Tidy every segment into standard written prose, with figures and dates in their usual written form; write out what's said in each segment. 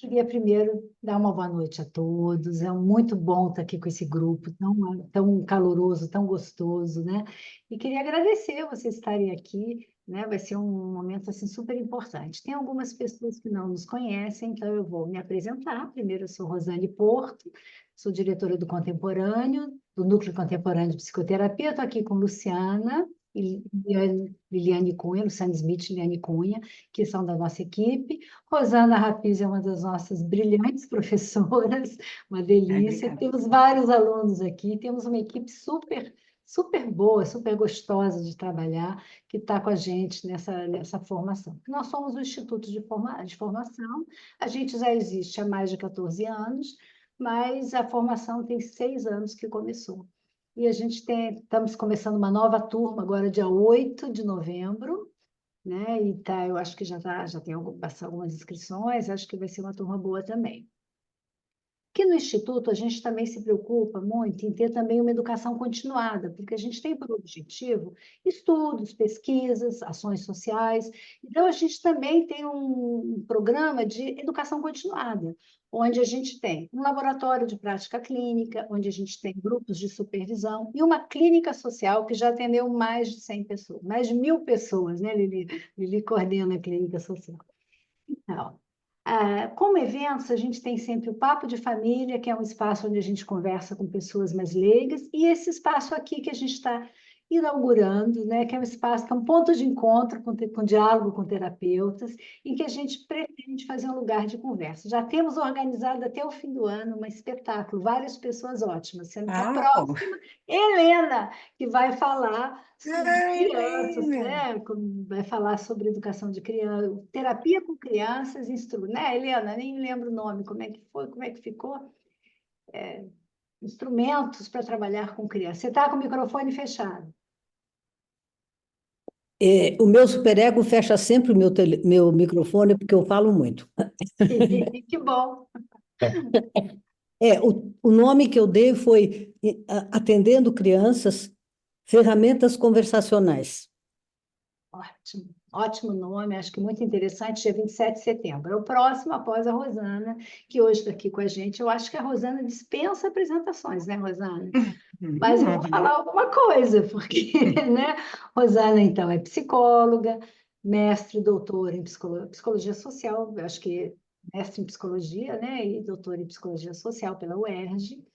queria primeiro dar uma boa noite a todos. É muito bom estar aqui com esse grupo tão caloroso, tão gostoso, né? E queria agradecer vocês estarem aqui, né? Vai ser um momento assim super importante. Tem algumas pessoas que não nos conhecem, então eu vou me apresentar. Primeiro, eu sou Rosane Porto, sou diretora do Contemporâneo, do Núcleo Contemporâneo de Psicoterapia. Estou aqui com Luciana e Liliane Cunha, Luciana Smith e Liliane Cunha, que são da nossa equipe. Rosana Rapiz é uma das nossas brilhantes professoras, uma delícia. Obrigada. Temos vários alunos aqui, temos uma equipe super boa, super gostosa de trabalhar, que está com a gente nessa formação. Nós somos o Instituto de Formação, a gente já existe há mais de 14 anos, mas a formação tem 6 anos que começou. E estamos começando uma nova turma agora, dia 8 de novembro, né? E tá, eu acho que já tem passado algumas inscrições, acho que vai ser uma turma boa também. Aqui no Instituto, a gente também se preocupa muito em ter também uma educação continuada, porque a gente tem por objetivo estudos, pesquisas, ações sociais. Então, a gente também tem um programa de educação continuada, onde a gente tem um laboratório de prática clínica, onde a gente tem grupos de supervisão e uma clínica social que já atendeu mais de 100 pessoas, mais de 1.000 pessoas, né, Lili? Lili coordena a clínica social. Então, como eventos, a gente tem sempre o Papo de Família, que é um espaço onde a gente conversa com pessoas mais leigas, e esse espaço aqui que a gente está inaugurando, né, que é um espaço, que é um ponto de encontro com diálogo com terapeutas, em que a gente pretende fazer um lugar de conversa. Já temos organizado até o fim do ano um espetáculo, várias pessoas ótimas, sendo que a Uau! próxima, Helena, que vai falar sobre Ah, crianças, Helena! né? Vai falar sobre educação de criança, terapia com crianças, né, Helena? Nem lembro o nome, como é que foi, como é que ficou? Instrumentos para trabalhar com criança. Você está com o microfone fechado. O meu superego fecha sempre o meu microfone porque eu falo muito. Que bom. O nome que eu dei foi Atendendo Crianças, Ferramentas Conversacionais. Ótimo, ótimo nome, acho que muito interessante, dia 27 de setembro. É o próximo após a Rosana, que hoje está aqui com a gente. Eu acho que a Rosana dispensa apresentações, né, Rosana? Mas eu vou falar alguma coisa, porque, né? Rosana, então, é psicóloga, mestre e doutora em psicologia social, eu acho que mestre em psicologia, né? E doutora em psicologia social pela UERJ,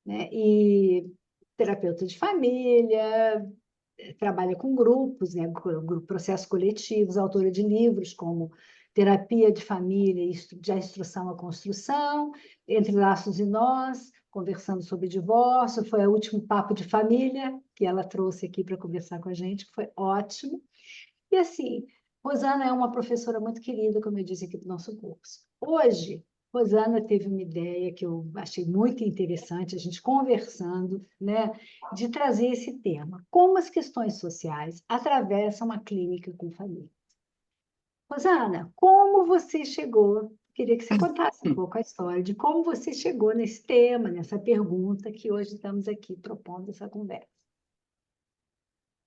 né? E terapeuta de família, trabalha com grupos, né? Processos coletivos, autora de livros como Terapia de Família e de Instrução à Construção, Entre Laços e Nós, conversando sobre divórcio, foi o último papo de família que ela trouxe aqui para conversar com a gente, que foi ótimo. E assim, Rosana é uma professora muito querida, como eu disse aqui do nosso curso. Hoje, Rosana teve uma ideia que eu achei muito interessante, a gente conversando, né, de trazer esse tema. Como as questões sociais atravessam a clínica com família. Rosana, como você chegou? Queria que você contasse um pouco a história de como você chegou nesse tema, nessa pergunta que hoje estamos aqui propondo essa conversa.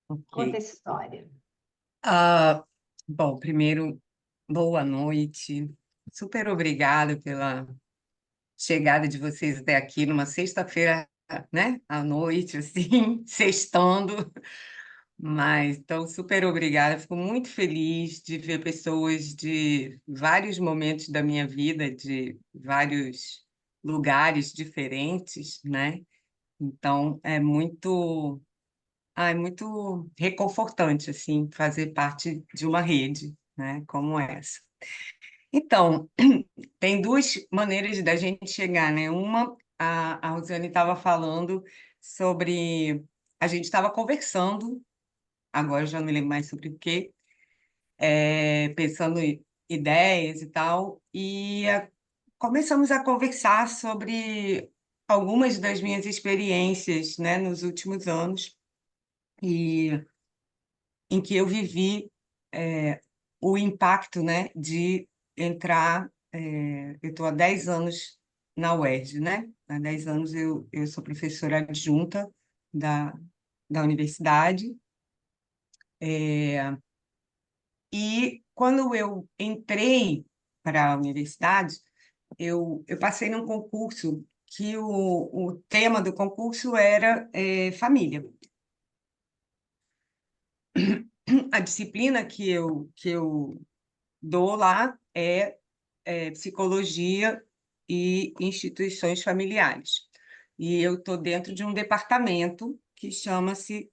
Conta Ok. essa história. Ah, bom, primeiro, boa noite. Super obrigada pela chegada de vocês até aqui numa sexta-feira, né? À noite, assim, sextando. Mas, então, super obrigada. Fico muito feliz de ver pessoas de vários momentos da minha vida, de vários lugares diferentes, né? Então, é muito reconfortante, assim, fazer parte de uma rede, né, como essa. Então, tem duas maneiras da gente chegar, né? Uma, a Rosiane estava falando sobre... A gente estava conversando, agora eu já não me lembro mais sobre o quê, pensando em ideias e tal, e começamos a conversar sobre algumas das minhas experiências, né, nos últimos anos, e em que eu vivi o impacto, né, de entrar. Eu estou há 10 anos na UERJ, né? Há 10 anos eu sou professora adjunta da universidade. E quando eu entrei para a universidade, eu passei num concurso que o tema do concurso era família. A disciplina que eu dou lá é psicologia e instituições familiares. E eu estou dentro de um departamento que chama-se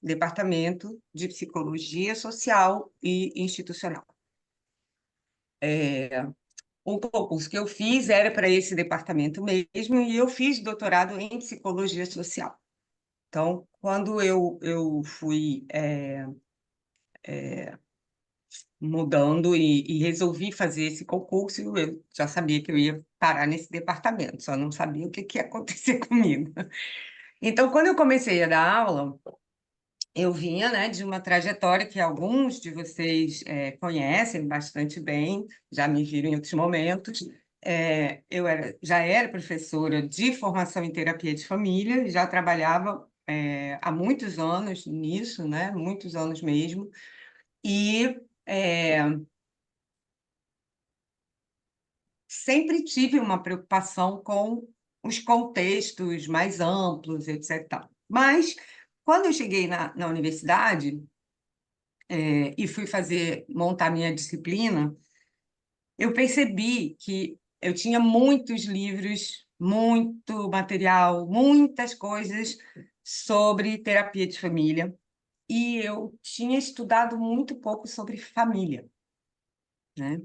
Departamento de Psicologia Social e Institucional. O concurso que eu fiz era para esse departamento mesmo, e eu fiz doutorado em psicologia social. Então, quando eu fui mudando e resolvi fazer esse concurso, eu já sabia que eu ia parar nesse departamento, só não sabia o que ia acontecer comigo. Então, quando eu comecei a dar aula, eu vinha, né, de uma trajetória que alguns de vocês conhecem bastante bem, já me viram em outros momentos. Já era professora de formação em terapia de família, já trabalhava há muitos anos nisso, né, muitos anos mesmo, e sempre tive uma preocupação com os contextos mais amplos, etc. tal. Mas, quando eu cheguei na universidade, e fui montar minha disciplina, eu percebi que eu tinha muitos livros, muito material, muitas coisas sobre terapia de família, e eu tinha estudado muito pouco sobre família, né?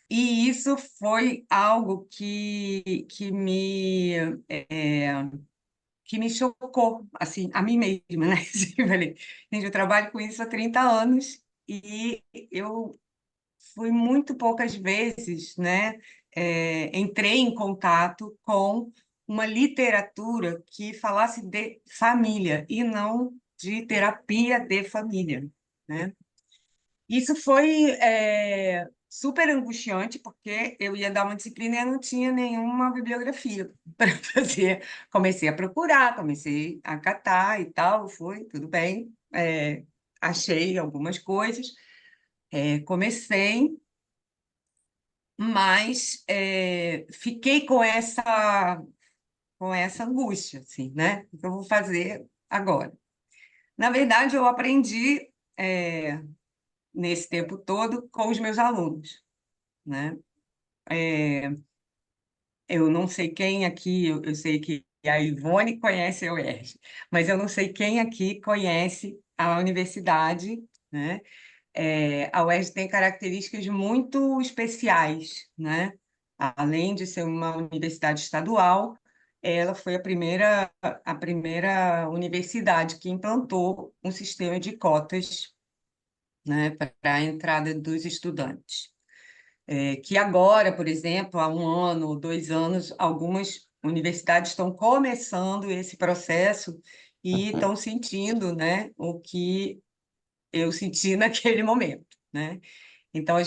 E isso foi algo que me chocou, assim, a mim mesma, né? Eu falei, gente, eu trabalho com isso há 30 anos e eu fui muito poucas vezes, né? Entrei em contato com uma literatura que falasse de família e não de terapia de família, né? Isso foi super angustiante, porque eu ia dar uma disciplina e eu não tinha nenhuma bibliografia para fazer. Comecei a procurar, comecei a catar e tal, foi tudo bem. Achei algumas coisas, comecei, mas fiquei com essa angústia, assim, né? O que eu vou fazer agora? Na verdade, eu aprendi nesse tempo todo com os meus alunos, né? Eu não sei quem aqui, eu sei que a Ivone conhece a UERJ, mas eu não sei quem aqui conhece a universidade, né? A UERJ tem características muito especiais, né? Além de ser uma universidade estadual, ela foi a primeira universidade que implantou um sistema de cotas, né, para a entrada dos estudantes. Que agora, por exemplo, há 1 ano ou 2 anos, algumas universidades estão começando esse processo e estão sentindo, né, o que eu senti naquele momento, né? Então,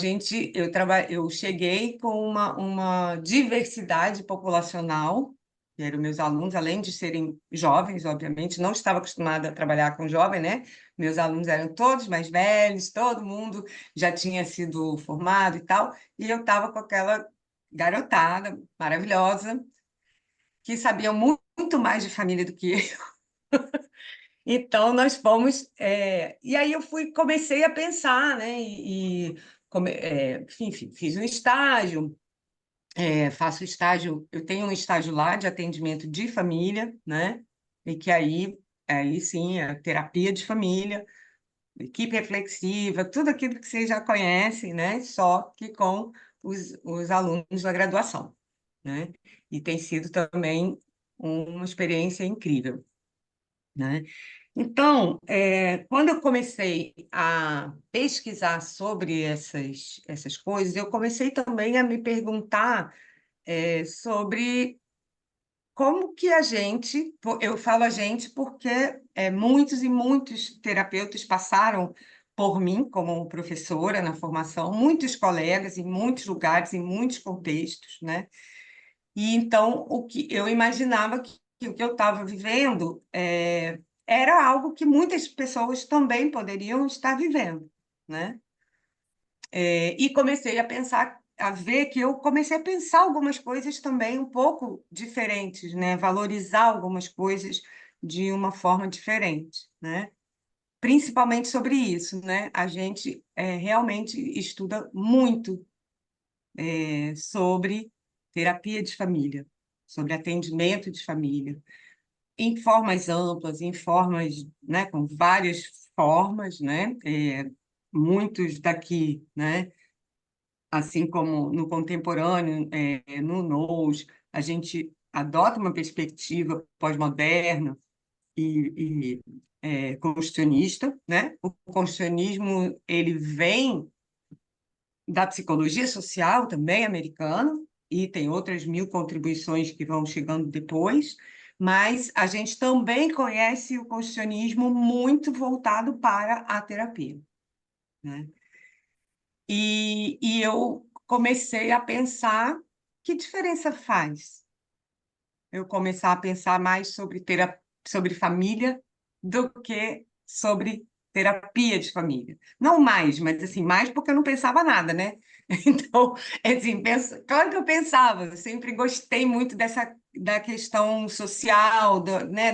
eu cheguei com uma diversidade populacional, que eram meus alunos, além de serem jovens, obviamente, não estava acostumada a trabalhar com jovem, né? Meus alunos eram todos mais velhos, todo mundo já tinha sido formado e tal, e eu estava com aquela garotada maravilhosa, que sabia muito mais de família do que eu. Então, nós fomos. E aí comecei a pensar, né? Enfim, fiz um estágio, faço estágio, eu tenho um estágio lá de atendimento de família, né? E que aí sim, é terapia de família, equipe reflexiva, tudo aquilo que vocês já conhecem, né? Só que com os alunos da graduação, né? E tem sido também uma experiência incrível, né? Então, quando eu comecei a pesquisar sobre essas coisas, eu comecei também a me perguntar sobre como que eu falo a gente porque muitos e muitos terapeutas passaram por mim como professora na formação, muitos colegas em muitos lugares, em muitos contextos, né? E então o que eu imaginava que o que eu estava vivendo era algo que muitas pessoas também poderiam estar vivendo, né? E comecei a pensar a ver que eu comecei a pensar algumas coisas também um pouco diferentes, né? Valorizar algumas coisas de uma forma diferente, né? Principalmente sobre isso, né? A gente realmente estuda muito sobre terapia de família, sobre atendimento de família, em formas amplas, em formas, né, com várias formas, né? Muitos daqui, né? Assim como no contemporâneo, no NOS, a gente adota uma perspectiva pós-moderna e construcionista, né? O construcionismo ele vem da psicologia social também americana, e tem outras 1000 contribuições que vão chegando depois, mas a gente também conhece o construcionismo muito voltado para a terapia, né? E eu comecei a pensar que diferença faz eu começar a pensar mais sobre família do que sobre terapia de família. Não mais, mas assim, mais porque eu não pensava nada, né? Então, assim, claro que eu pensava, eu sempre gostei muito da questão social, né,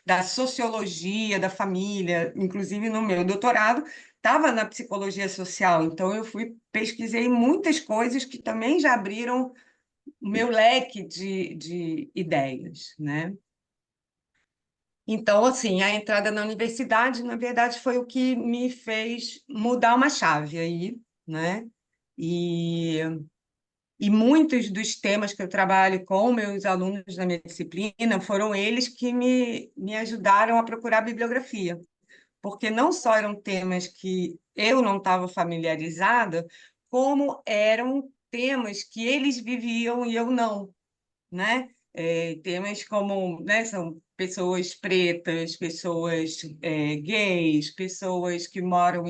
da sociologia da família, inclusive no meu doutorado, estava na psicologia social, então eu pesquisei muitas coisas que também já abriram o meu leque de ideias, né? Então, assim, a entrada na universidade, na verdade, foi o que me fez mudar uma chave aí, né? E, e muitos dos temas que eu trabalho com meus alunos na minha disciplina foram eles que me ajudaram a procurar bibliografia, porque não só eram temas que eu não estava familiarizada, como eram temas que eles viviam e eu não, né? Temas como, né, são pessoas pretas, pessoas gays, pessoas que moram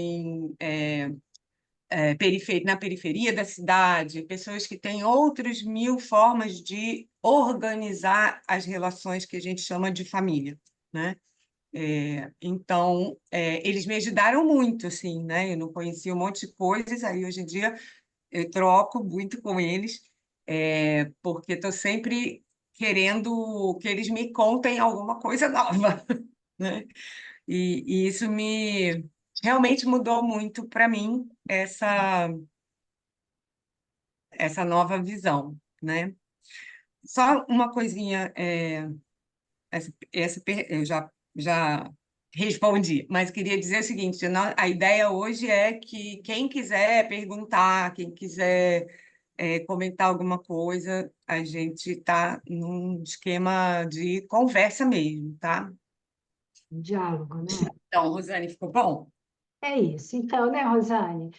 na periferia da cidade, pessoas que têm outras 1000 formas de organizar as relações que a gente chama de família, né? Então, eles me ajudaram muito, assim, né? Eu não conhecia um monte de coisas, aí hoje em dia eu troco muito com eles, porque estou sempre querendo que eles me contem alguma coisa nova, né? E isso realmente mudou muito para mim essa nova visão, né? Só uma coisinha, eu já respondi, mas queria dizer o seguinte, a ideia hoje é que quem quiser perguntar, quem quiser comentar alguma coisa, a gente está num esquema de conversa mesmo, tá? Diálogo, né? Então, Rosane, ficou bom? É isso. Então, né, Rosane?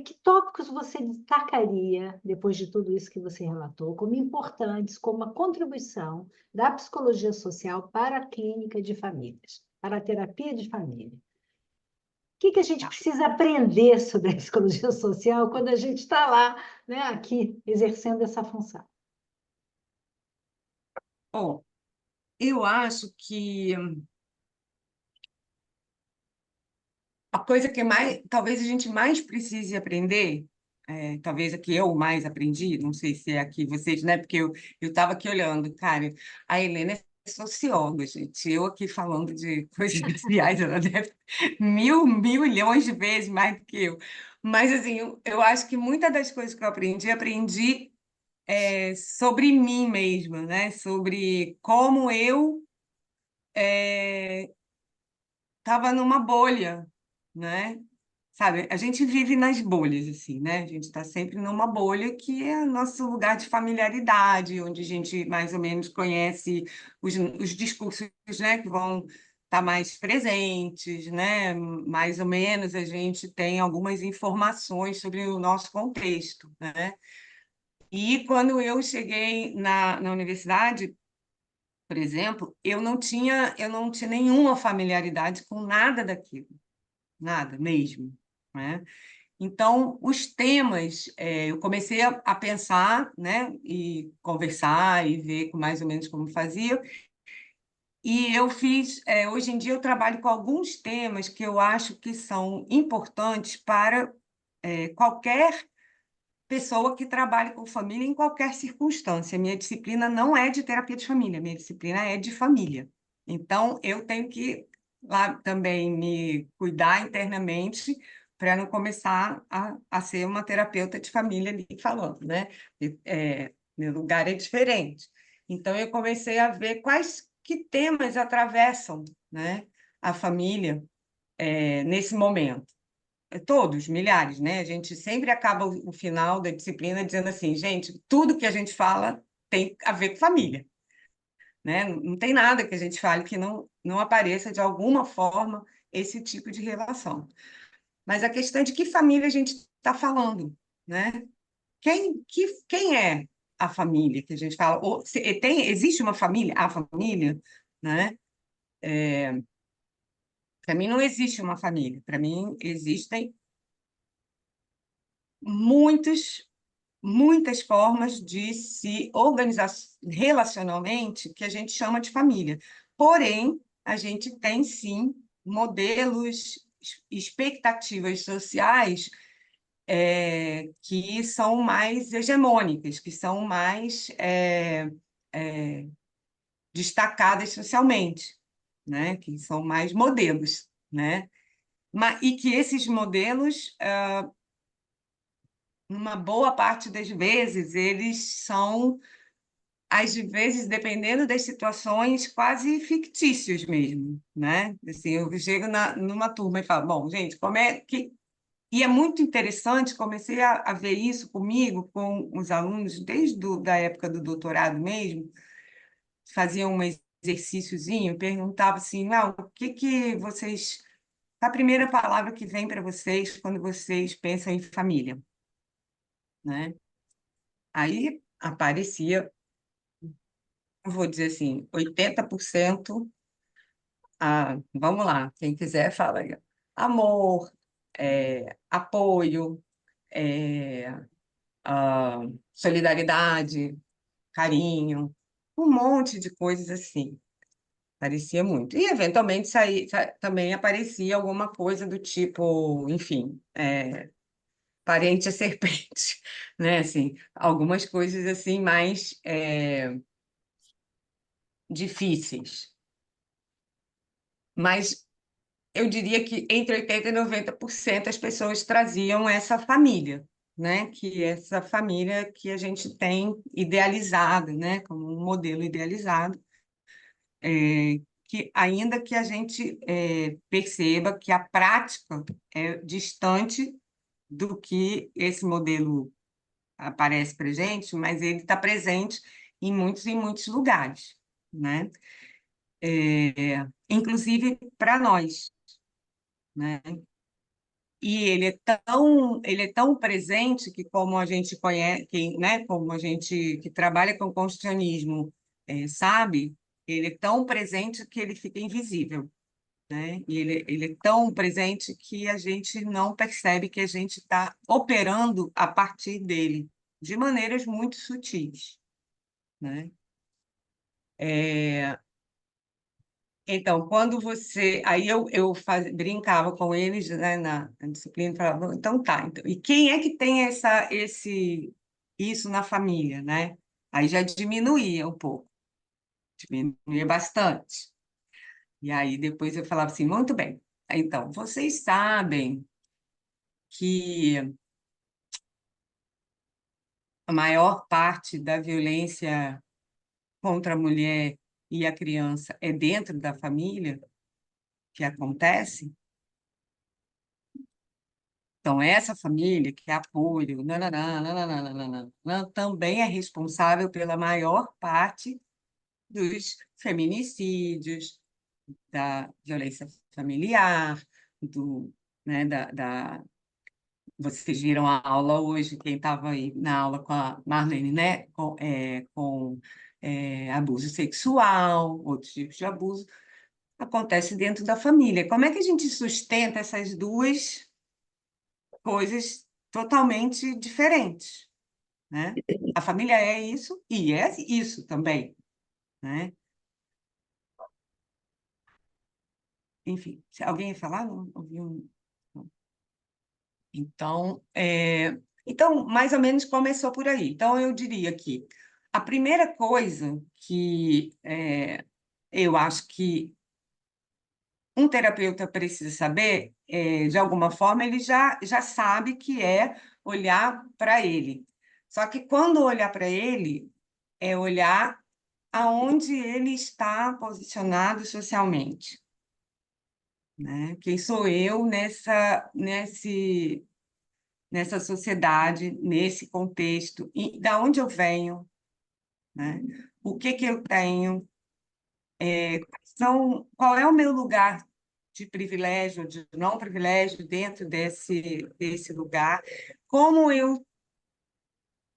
Que tópicos você destacaria, depois de tudo isso que você relatou, como importantes, como uma contribuição da psicologia social para a clínica de famílias, para a terapia de família? Que a gente precisa aprender sobre a psicologia social quando a gente está lá, né, aqui, exercendo essa função? Bom, eu acho que a coisa que talvez a gente mais precise aprender, talvez a que eu mais aprendi, não sei se é aqui vocês, né? Porque eu estava aqui olhando, cara, a Helena é socióloga, gente. Eu aqui falando de coisas sociais, ela deve 1000 milhões de vezes mais do que eu. Mas, assim, eu acho que muitas das coisas que eu aprendi sobre mim mesma, né? Sobre como eu estava numa bolha, né? Sabe, a gente vive nas bolhas, assim, né? A gente está sempre numa bolha que é nosso lugar de familiaridade, onde a gente mais ou menos conhece os discursos, né, que vão estar mais presentes, né? Mais ou menos a gente tem algumas informações sobre o nosso contexto, né? E quando eu cheguei na universidade, por exemplo, eu não tinha nenhuma familiaridade com nada daquilo, nada mesmo, né? Então, os temas, eu comecei a pensar, né, e conversar e ver mais ou menos como fazia, e eu hoje em dia eu trabalho com alguns temas que eu acho que são importantes para qualquer pessoa que trabalhe com família em qualquer circunstância. Minha disciplina não é de terapia de família, minha disciplina é de família. Então, eu tenho que lá também me cuidar internamente para não começar a ser uma terapeuta de família ali falando, né? Meu lugar é diferente. Então, eu comecei a ver quais que temas atravessam, né, a família nesse momento. Todos, milhares, né? A gente sempre acaba o final da disciplina dizendo assim, gente, tudo que a gente fala tem a ver com família, né? Não tem nada que a gente fale que não apareça de alguma forma esse tipo de relação. Mas a questão é de que família a gente está falando, né? Quem é a família que a gente fala? Existe uma família? A família, né? Para mim não existe uma família. Para mim existem muitas formas de se organizar relacionalmente que a gente chama de família. Porém, a gente tem, sim, modelos, expectativas sociais que são mais hegemônicas, que são mais destacadas socialmente, né? Que são mais modelos, né? E que esses modelos numa boa parte das vezes, eles são, às vezes, dependendo das situações, quase fictícios mesmo, né? Assim, eu chego numa turma e falo, bom, gente, como é que... E é muito interessante, comecei a ver isso comigo, com os alunos, desde da época do doutorado mesmo, faziam um exercíciozinho, perguntava assim, o que vocês... A primeira palavra que vem para vocês quando vocês pensam em família, né? Aí aparecia, vou dizer assim, 80%, vamos lá, quem quiser fala aí, amor, apoio, é, solidariedade, carinho, um monte de coisas assim, parecia muito. E, eventualmente, também aparecia alguma coisa do tipo, enfim, parente a serpente, né? Assim, algumas coisas assim mais difíceis. Mas eu diria que entre 80% e 90% as pessoas traziam essa família, né? Que é essa família que a gente tem idealizado, né? Como um modelo idealizado, que ainda que a gente perceba que a prática é distante do que esse modelo aparece para gente, mas ele está presente em muitos lugares, né? Inclusive para nós, né? E ele é tão presente que, como a gente conhece, né, como a gente que trabalha com construcionismo sabe, ele é tão presente que ele fica invisível, né? E ele é tão presente que a gente não percebe que a gente está operando a partir dele, de maneiras muito sutis, né? Então, quando você... Aí brincava com eles, né, na disciplina, falava, então tá, então, e quem é que tem isso na família, né? Aí já diminuía um pouco, diminuía bastante. E aí depois eu falava assim, muito bem, então, vocês sabem que a maior parte da violência contra a mulher e a criança é dentro da família que acontece? Então, essa família que é apoio, nananã, nananã, nananã, também é responsável pela maior parte dos feminicídios, da violência familiar, né, vocês viram a aula hoje, quem estava aí na aula com a Marlene, né, com abuso sexual, outros tipos de abuso, acontece dentro da família. Como é que a gente sustenta essas duas coisas totalmente diferentes, né? A família é isso e é isso também, né? Enfim, se alguém ia falar, não ouvi um... Então, Então, mais ou menos começou por aí. Então, eu diria que a primeira coisa que eu acho que um terapeuta precisa saber, de alguma forma, ele já sabe que é olhar para ele. Só que quando olhar para ele, é olhar aonde ele está posicionado socialmente, né? Quem sou eu nessa sociedade, nesse contexto, e da onde eu venho, né? O que que eu tenho, qual é o meu lugar de privilégio, de não privilégio dentro desse lugar, como eu,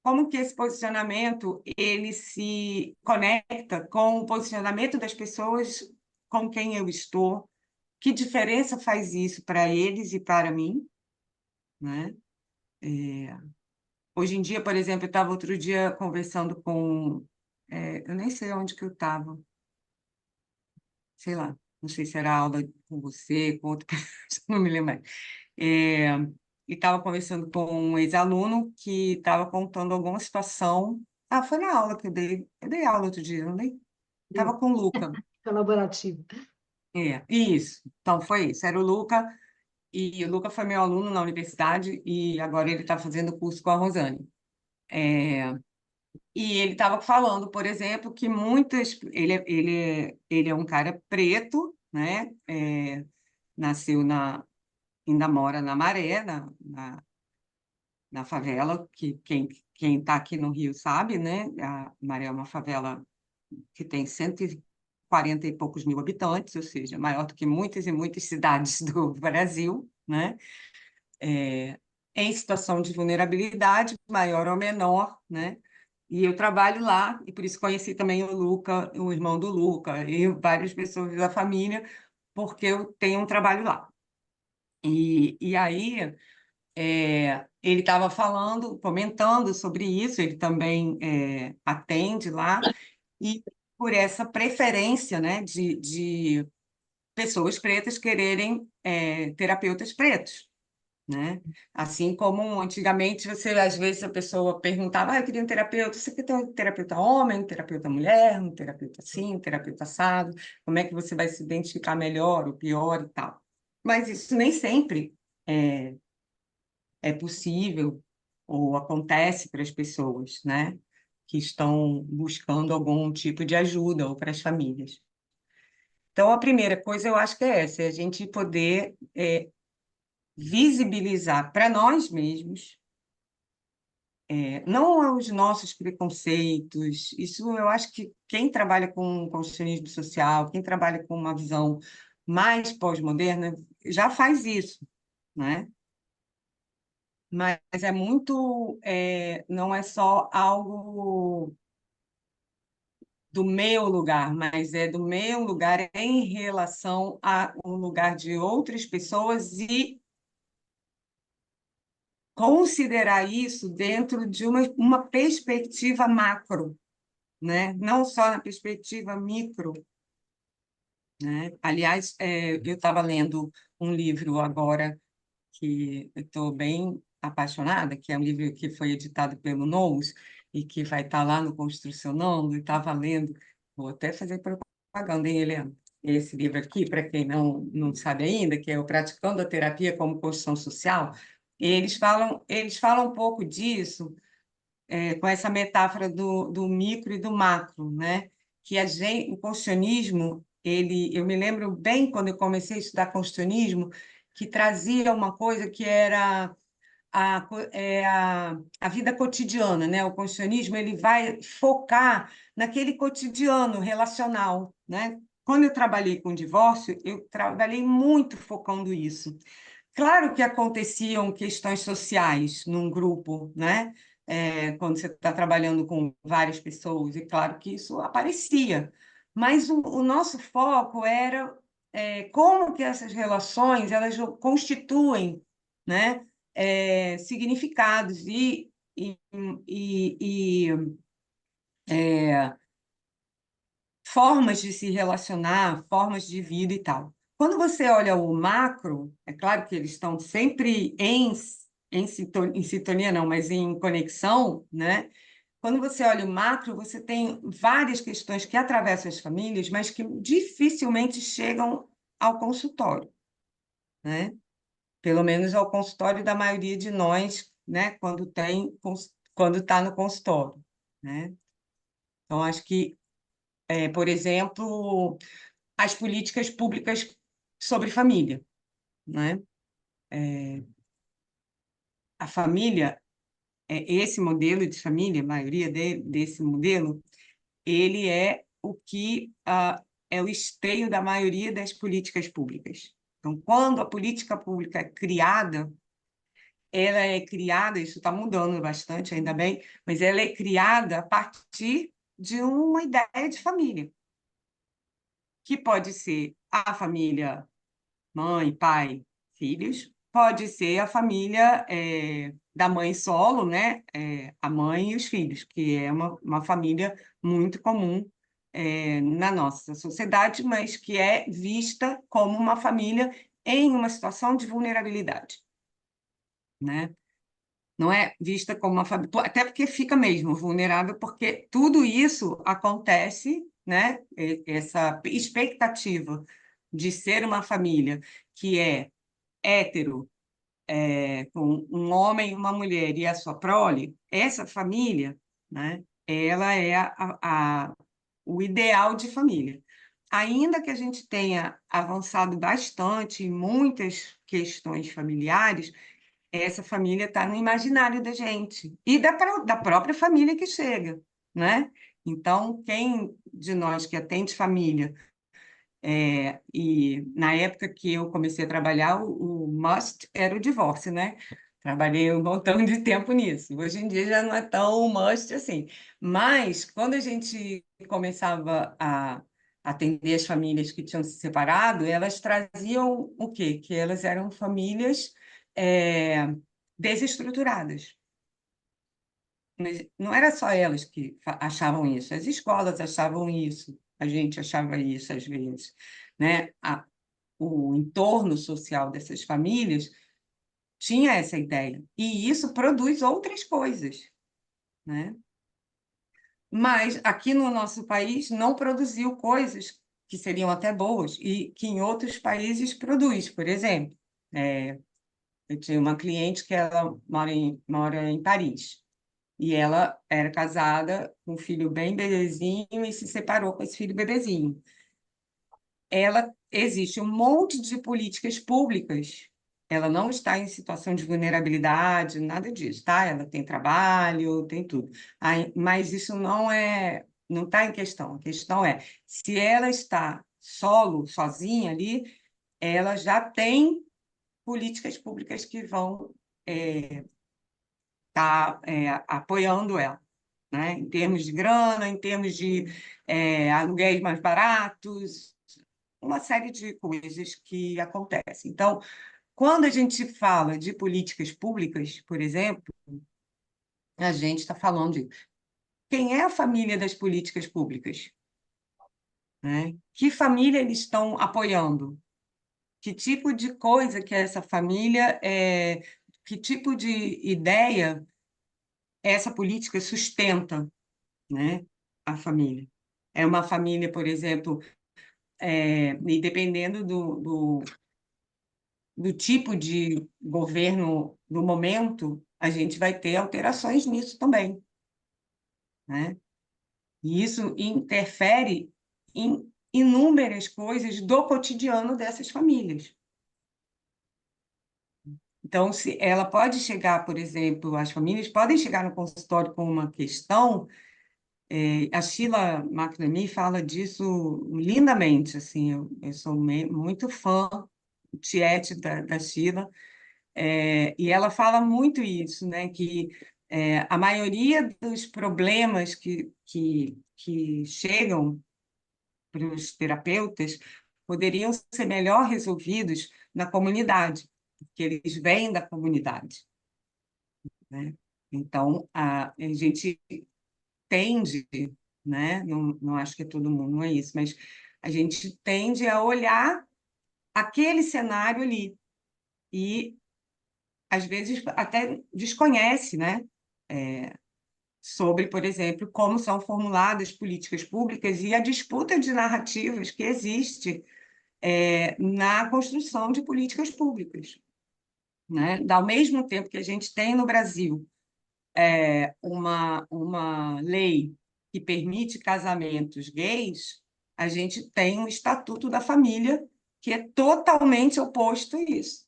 como que esse posicionamento ele se conecta com o posicionamento das pessoas com quem eu estou, que diferença faz isso para eles e para mim, né? Hoje em dia, por exemplo, eu estava outro dia conversando com, eu nem sei onde que eu estava, sei lá, não sei se era aula com você, com outra pessoa, não me lembro mais. É, e estava conversando com um ex-aluno que estava contando alguma situação. Ah, foi na aula que eu dei aula outro dia, não dei? Estava com o Luca. Colaborativo. Isso. Então, foi isso. Era o Luca, e o Luca foi meu aluno na universidade, e agora ele está fazendo curso com a Rosane. E ele estava falando, por exemplo, que muitas. Ele é um cara preto, né? Nasceu ainda mora na Maré, na favela, que quem está aqui no Rio sabe, né? A Maré é uma favela que tem 140 e poucos mil habitantes, ou seja, maior do que muitas e muitas cidades do Brasil, né? Em situação de vulnerabilidade, maior ou menor, né? E eu trabalho lá, e por isso conheci também o Luca, o irmão do Luca, e várias pessoas da família, porque eu tenho um trabalho lá. E aí, ele estava falando, comentando sobre isso, ele também atende lá, e por essa preferência, né, de pessoas pretas quererem terapeutas pretos, né? Assim como antigamente você, às vezes, a pessoa perguntava, eu queria um terapeuta, você quer ter um terapeuta homem, um terapeuta mulher, um terapeuta assim, um terapeuta assado, como é que você vai se identificar melhor ou pior e tal. Mas isso nem sempre é, é possível ou acontece para as pessoas, né? Que estão buscando algum tipo de ajuda ou para as famílias. Então, a primeira coisa eu acho que é essa, é a gente poder visibilizar para nós mesmos, não os nossos preconceitos. Isso eu acho que quem trabalha com construcionismo social, quem trabalha com uma visão mais pós-moderna, já faz isso, né? Mas é muito, não é só algo do meu lugar, mas é do meu lugar em relação a um lugar de outras pessoas e considerar isso dentro de uma perspectiva macro, né? Não só na perspectiva micro, né? Aliás, eu estava lendo um livro agora que eu estou bem apaixonada, que é um livro que foi editado pelo Nous e que vai estar lá no Construcionando, e estava lendo, vou até fazer propaganda, hein, Helena? Esse livro aqui, para quem não sabe ainda, que é o Praticando a Terapia como Construção Social, eles falam um pouco disso, com essa metáfora do micro e do macro, né? Que o construcionismo, eu me lembro bem quando eu comecei a estudar construcionismo, que trazia uma coisa que era a vida cotidiana, né? O construcionismo ele vai focar naquele cotidiano relacional, né? Quando eu trabalhei com divórcio, eu trabalhei muito focando isso. Claro que aconteciam questões sociais num grupo, né? Quando você está trabalhando com várias pessoas, e claro que isso aparecia, mas o nosso foco era como que essas relações elas constituem, né? Significados e formas de se relacionar, formas de vida e tal. Quando você olha o macro, é claro que eles estão sempre em sintonia não, mas em conexão, né? Quando você olha o macro, você tem várias questões que atravessam as famílias, mas que dificilmente chegam ao consultório, né? Pelo menos ao consultório da maioria de nós, né? Quando está no consultório, né? Então, acho que, por exemplo, as políticas públicas sobre família, né? A família, esse modelo de família, a maioria desse modelo, ele é o que é o esteio da maioria das políticas públicas. Então, quando a política pública é criada, ela é criada, isso está mudando bastante, ainda bem, mas ela é criada a partir de uma ideia de família, que pode ser a família mãe, pai, filhos, pode ser a família da mãe solo, né? A mãe e os filhos, que é uma família muito comum na nossa sociedade, mas que é vista como uma família em uma situação de vulnerabilidade, né? Não é vista como uma família, até porque fica mesmo vulnerável, porque tudo isso acontece, né? Essa expectativa de ser uma família que é hétero, com um homem e uma mulher e a sua prole, essa família, né? Ela é o ideal de família. Ainda que a gente tenha avançado bastante em muitas questões familiares, essa família está no imaginário da gente e da própria família que chega, né? Então, quem de nós que atende família, e na época que eu comecei a trabalhar, o must era o divórcio, né? Trabalhei um montão de tempo nisso. Hoje em dia já não é tão must assim. Mas, quando a gente começava a atender as famílias que tinham se separado, elas traziam o quê? Que elas eram famílias desestruturadas. Mas não era só elas que achavam isso, as escolas achavam isso, a gente achava isso às vezes, né? O entorno social dessas famílias tinha essa ideia, e isso produz outras coisas, né? Mas aqui no nosso país não produziu coisas que seriam até boas e que em outros países produz. Por exemplo, eu tinha uma cliente que ela mora em Paris. E ela era casada com um filho bem bebezinho e se separou com esse filho bebezinho. Existe um monte de políticas públicas. Ela não está em situação de vulnerabilidade, nada disso, tá? Ela tem trabalho, tem tudo. Mas isso não está em questão. A questão é, se ela está sozinha ali, ela já tem políticas públicas que vão estar apoiando ela, né? Em termos de grana, em termos de aluguéis mais baratos, uma série de coisas que acontecem. Então, quando a gente fala de políticas públicas, por exemplo, a gente está falando de quem é a família das políticas públicas, né? Que família eles estão apoiando? Que tipo de coisa que essa família, que tipo de ideia essa política sustenta, né? A família. É uma família, por exemplo, e dependendo do tipo de governo do momento, a gente vai ter alterações nisso também, né? E isso interfere em inúmeras coisas do cotidiano dessas famílias. Então, se ela pode chegar, por exemplo, as famílias podem chegar no consultório com uma questão. A Sheila McNamee fala disso lindamente, assim, eu sou muito fã, tiete da Sheila, e ela fala muito isso, né, que a maioria dos problemas que chegam para os terapeutas poderiam ser melhor resolvidos na comunidade, porque eles vêm da comunidade, né? Então, a gente tende, né? Não acho que é todo mundo, não é isso, mas a gente tende a olhar aquele cenário ali e às vezes, até desconhece, né? Sobre, por exemplo, como são formuladas políticas públicas e a disputa de narrativas que existe na construção de políticas públicas, né? Ao mesmo tempo que a gente tem no Brasil uma lei que permite casamentos gays, a gente tem um Estatuto da Família que é totalmente oposto a isso.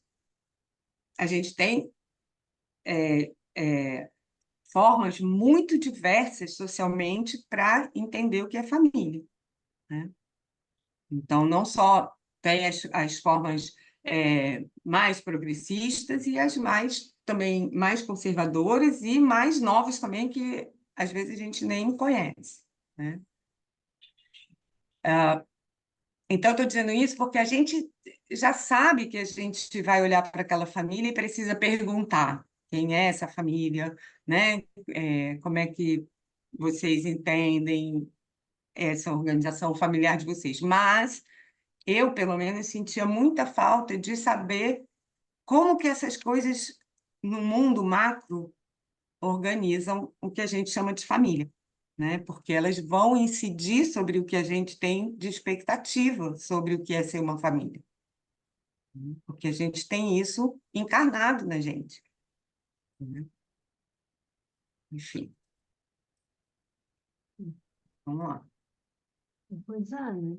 A gente tem formas muito diversas socialmente para entender o que é família, né? Então, não só tem as formas mais progressistas e as também mais conservadoras e mais novas também, que às vezes a gente nem conhece, né? Então, estou dizendo isso porque a gente já sabe que a gente vai olhar para aquela família e precisa perguntar quem é essa família, né? Como é que vocês entendem essa organização familiar de vocês. Mas eu, pelo menos, sentia muita falta de saber como que essas coisas no mundo macro organizam o que a gente chama de família, né? Porque elas vão incidir sobre o que a gente tem de expectativa sobre o que é ser uma família. Porque a gente tem isso encarnado na gente, né? Enfim, vamos lá. Rosana,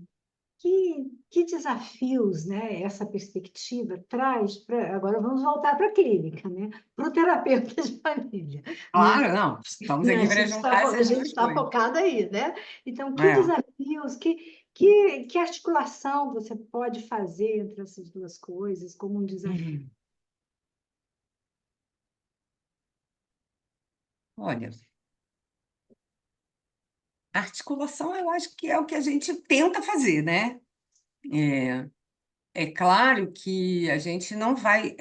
que desafios, né, essa perspectiva traz para... Agora vamos voltar para a clínica, né? Para o terapeuta de família, né? Claro, não, estamos Né, aqui para juntar a essas gente duas está coisas. focada aí, né? Então, que É. desafios, que articulação você pode fazer entre essas duas coisas como um desafio? Olha, articulação eu acho que é o que a gente tenta fazer, né? É claro que a gente não vai,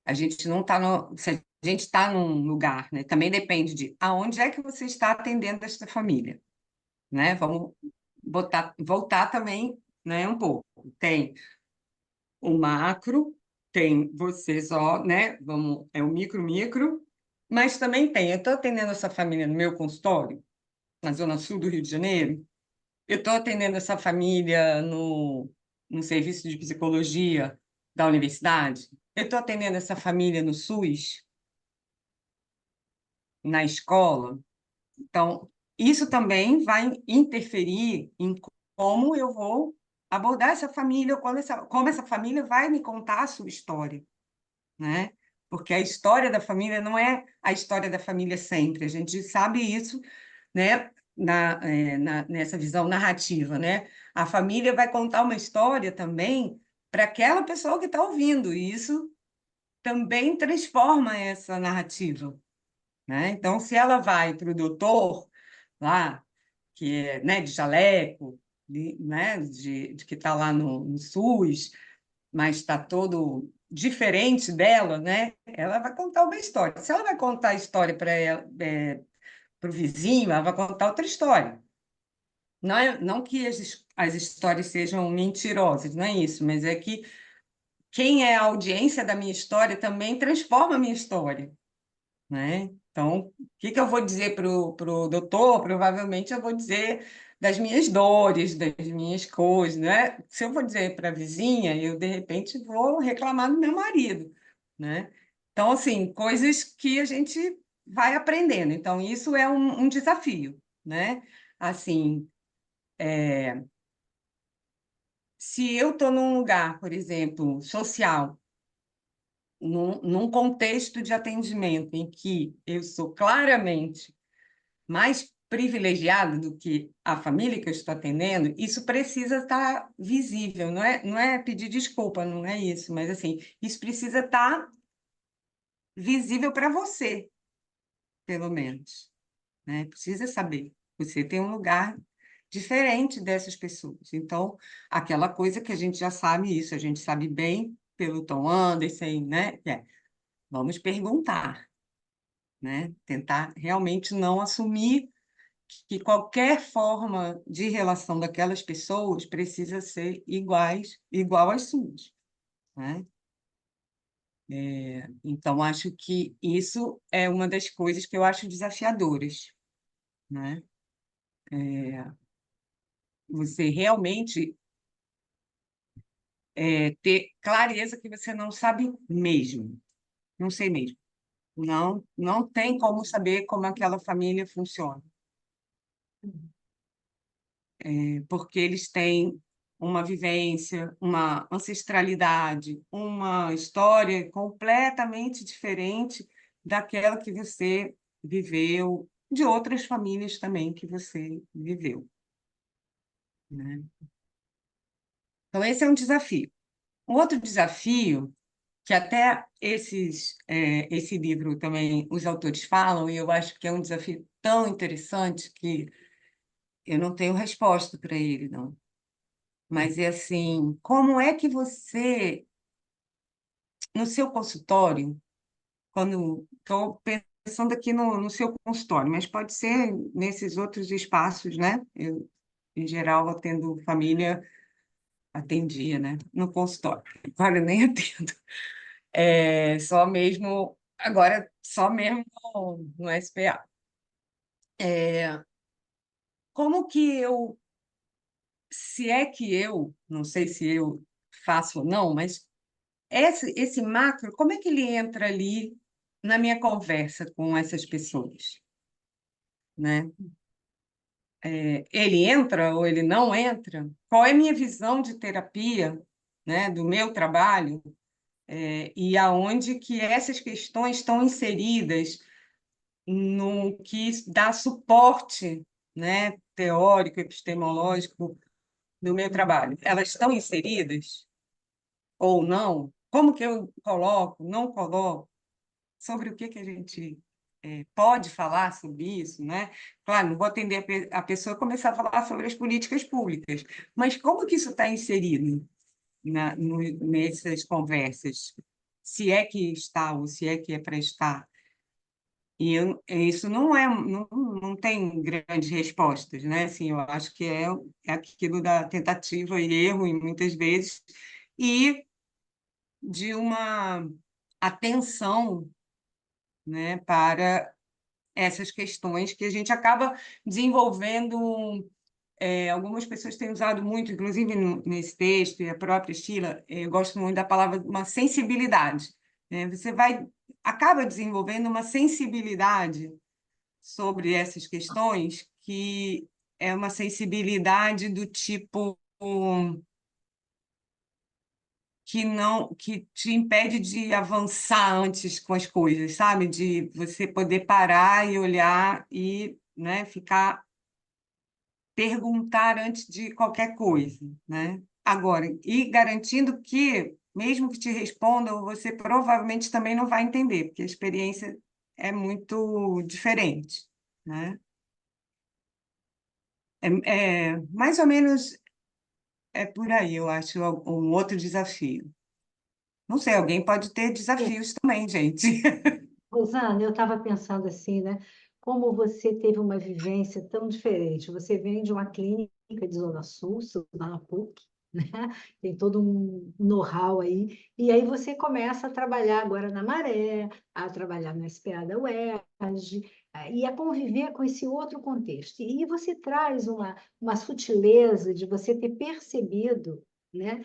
a gente não está no, se a gente está num lugar, né? Também depende de aonde é que você está atendendo esta família, né? Vamos voltar também, né? Um pouco. Tem o macro, tem você só, né? É o micro, mas também tem. Eu estou atendendo essa família no meu consultório, na Zona Sul do Rio de Janeiro. Eu estou atendendo essa família no serviço de psicologia da universidade. Eu estou atendendo essa família no SUS, na escola. Então, isso também vai interferir em como eu vou abordar essa família, como essa família vai me contar a sua história, né? Porque a história da família não é a história da família sempre. A gente sabe isso, né? Nessa visão narrativa, né? A família vai contar uma história também para aquela pessoa que está ouvindo, e isso também transforma essa narrativa, né? Então, se ela vai para o doutor lá, que é, né, de jaleco, né, de que está lá no SUS, mas está todo diferente dela, né? Ela vai contar uma história. Se ela vai contar a história para ela, para o vizinho, ela vai contar outra história. Não que as histórias sejam mentirosas, não é isso, mas é que quem é a audiência da minha história também transforma a minha história, né? Então, o que eu vou dizer para o doutor? Provavelmente eu vou dizer das minhas dores, das minhas coisas, né? Se eu vou dizer para a vizinha, eu, de repente, vou reclamar do meu marido, né? Então, assim, coisas que a gente vai aprendendo. Então, isso é um desafio, né? Assim, se eu estou num lugar, por exemplo, social, num contexto de atendimento em que eu sou claramente mais privilegiado do que a família que eu estou atendendo, isso precisa estar visível, não é pedir desculpa, não é isso, mas assim, isso precisa estar visível para você, pelo menos, né? Precisa saber, você tem um lugar diferente dessas pessoas. Então, aquela coisa que a gente já sabe isso, a gente sabe bem pelo Tom Anderson, né? Vamos perguntar, né? Tentar realmente não assumir que qualquer forma de relação daquelas pessoas precisa ser igual às suas, né? Então, acho que isso é uma das coisas que eu acho desafiadoras, né? Você realmente ter clareza que você não sabe mesmo, não sei mesmo. Não, não tem como saber como aquela família funciona, porque eles têm uma vivência, uma ancestralidade, uma história completamente diferente daquela que você viveu, de outras famílias também que você viveu, né? Então, esse é um desafio. Um outro desafio, que até esse livro também os autores falam, e eu acho que é um desafio tão interessante que eu não tenho resposta para ele, não. Mas é assim, como é que você, no seu consultório, quando estou pensando aqui no seu consultório, mas pode ser nesses outros espaços, né? Eu, em geral, atendo família, atendia, né? No consultório. Agora eu nem atendo. Só mesmo, agora só mesmo no SPA. Como que eu, se é que eu, não sei se eu faço ou não, mas esse macro, como é que ele entra ali na minha conversa com essas pessoas, né? Ele entra ou ele não entra? Qual é a minha visão de terapia, né, do meu trabalho, e aonde que essas questões estão inseridas no que dá suporte, né, teórico, epistemológico do meu trabalho? Elas estão inseridas ou não? Como que eu coloco, não coloco? Sobre o que que a gente pode falar sobre isso, né? Claro, não vou atender a pessoa a começar a falar sobre as políticas públicas, mas como que isso está inserido nessas conversas? Se é que está ou se é que é para estar. E isso não tem grandes respostas, né? Assim, eu acho que é aquilo da tentativa e erro, e muitas vezes, e de uma atenção, né, para essas questões que a gente acaba desenvolvendo. Algumas pessoas têm usado muito, inclusive nesse texto, e a própria Sheila, eu gosto muito da palavra uma sensibilidade, né? Você acaba desenvolvendo uma sensibilidade sobre essas questões que é uma sensibilidade do tipo que te impede de avançar antes com as coisas, sabe? De você poder parar e olhar e, né, perguntar antes de qualquer coisa, né? Agora, e garantindo que, mesmo que te respondam, você provavelmente também não vai entender, porque a experiência é muito diferente, né? Mais ou menos por aí, eu acho, um outro desafio. Não sei, alguém pode ter É, desafios também, gente. Rosana, eu estava pensando assim, né? Como você teve uma vivência tão diferente. Você vem de uma clínica de Zona Sul, estudar na PUC, né? Tem todo um know-how aí. E aí você começa a trabalhar agora na Maré, a trabalhar no SPA da UERJ, e a conviver com esse outro contexto. E você traz uma sutileza de você ter percebido, né?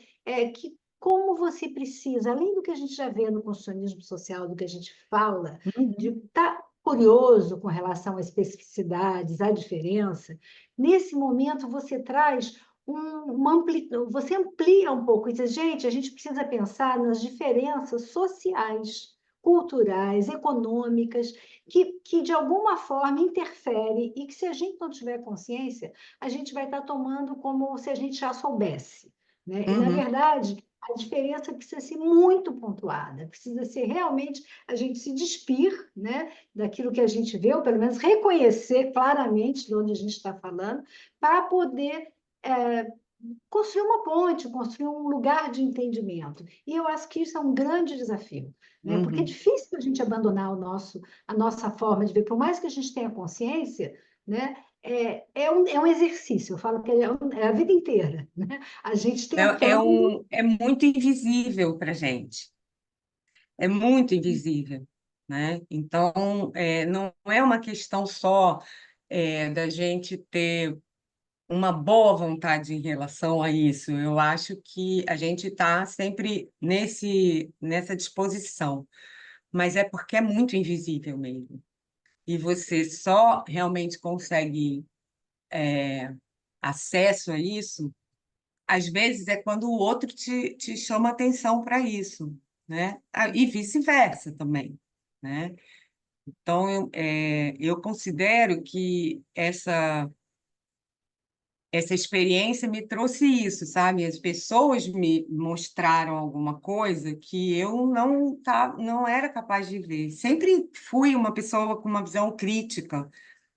Que como você precisa, além do que a gente já vê no construcionismo social, do que a gente fala, de Uhum. estar curioso com relação às especificidades, à diferença, nesse momento você traz você amplia um pouco e diz, gente, a gente precisa pensar nas diferenças sociais, culturais, econômicas, que de alguma forma interfere e que se a gente não tiver consciência, a gente vai estar tomando como se a gente já soubesse, né? E, na Uhum. verdade, a diferença precisa ser muito pontuada, precisa ser realmente a gente se despir, né, daquilo que a gente vê, ou pelo menos reconhecer claramente de onde a gente está falando, para poder construir uma ponte, construir um lugar de entendimento. E eu acho que isso é um grande desafio, né? Porque é Uhum. difícil a gente abandonar a nossa forma de ver, por mais que a gente tenha consciência, né? É um exercício, eu falo que é a vida inteira, né? A gente tentando. É muito invisível para a gente. é muito invisível, né? Então, não é uma questão só da gente ter uma boa vontade em relação a isso. Eu acho que a gente está sempre nessa disposição, mas é porque é muito invisível mesmo. E você só realmente consegue acesso a isso, às vezes é quando o outro te chama atenção para isso, né? E vice-versa também, né? Então, eu considero que essa experiência me trouxe isso, sabe? As pessoas me mostraram alguma coisa que eu não era capaz de ver. Sempre fui uma pessoa com uma visão crítica,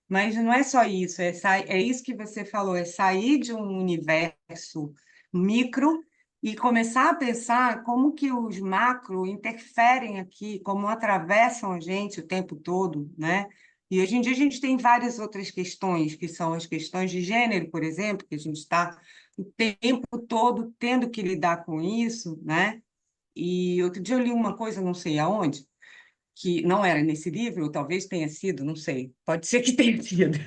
mas não é só isso, é isso que você falou, é sair de um universo micro e começar a pensar como que os macro interferem aqui, como atravessam a gente o tempo todo, né? E hoje em dia a gente tem várias outras questões, que são as questões de gênero, por exemplo, que a gente está o tempo todo tendo que lidar com isso, né? E outro dia eu li uma coisa, não sei aonde, que não era nesse livro, ou talvez tenha sido, não sei, pode ser que tenha sido,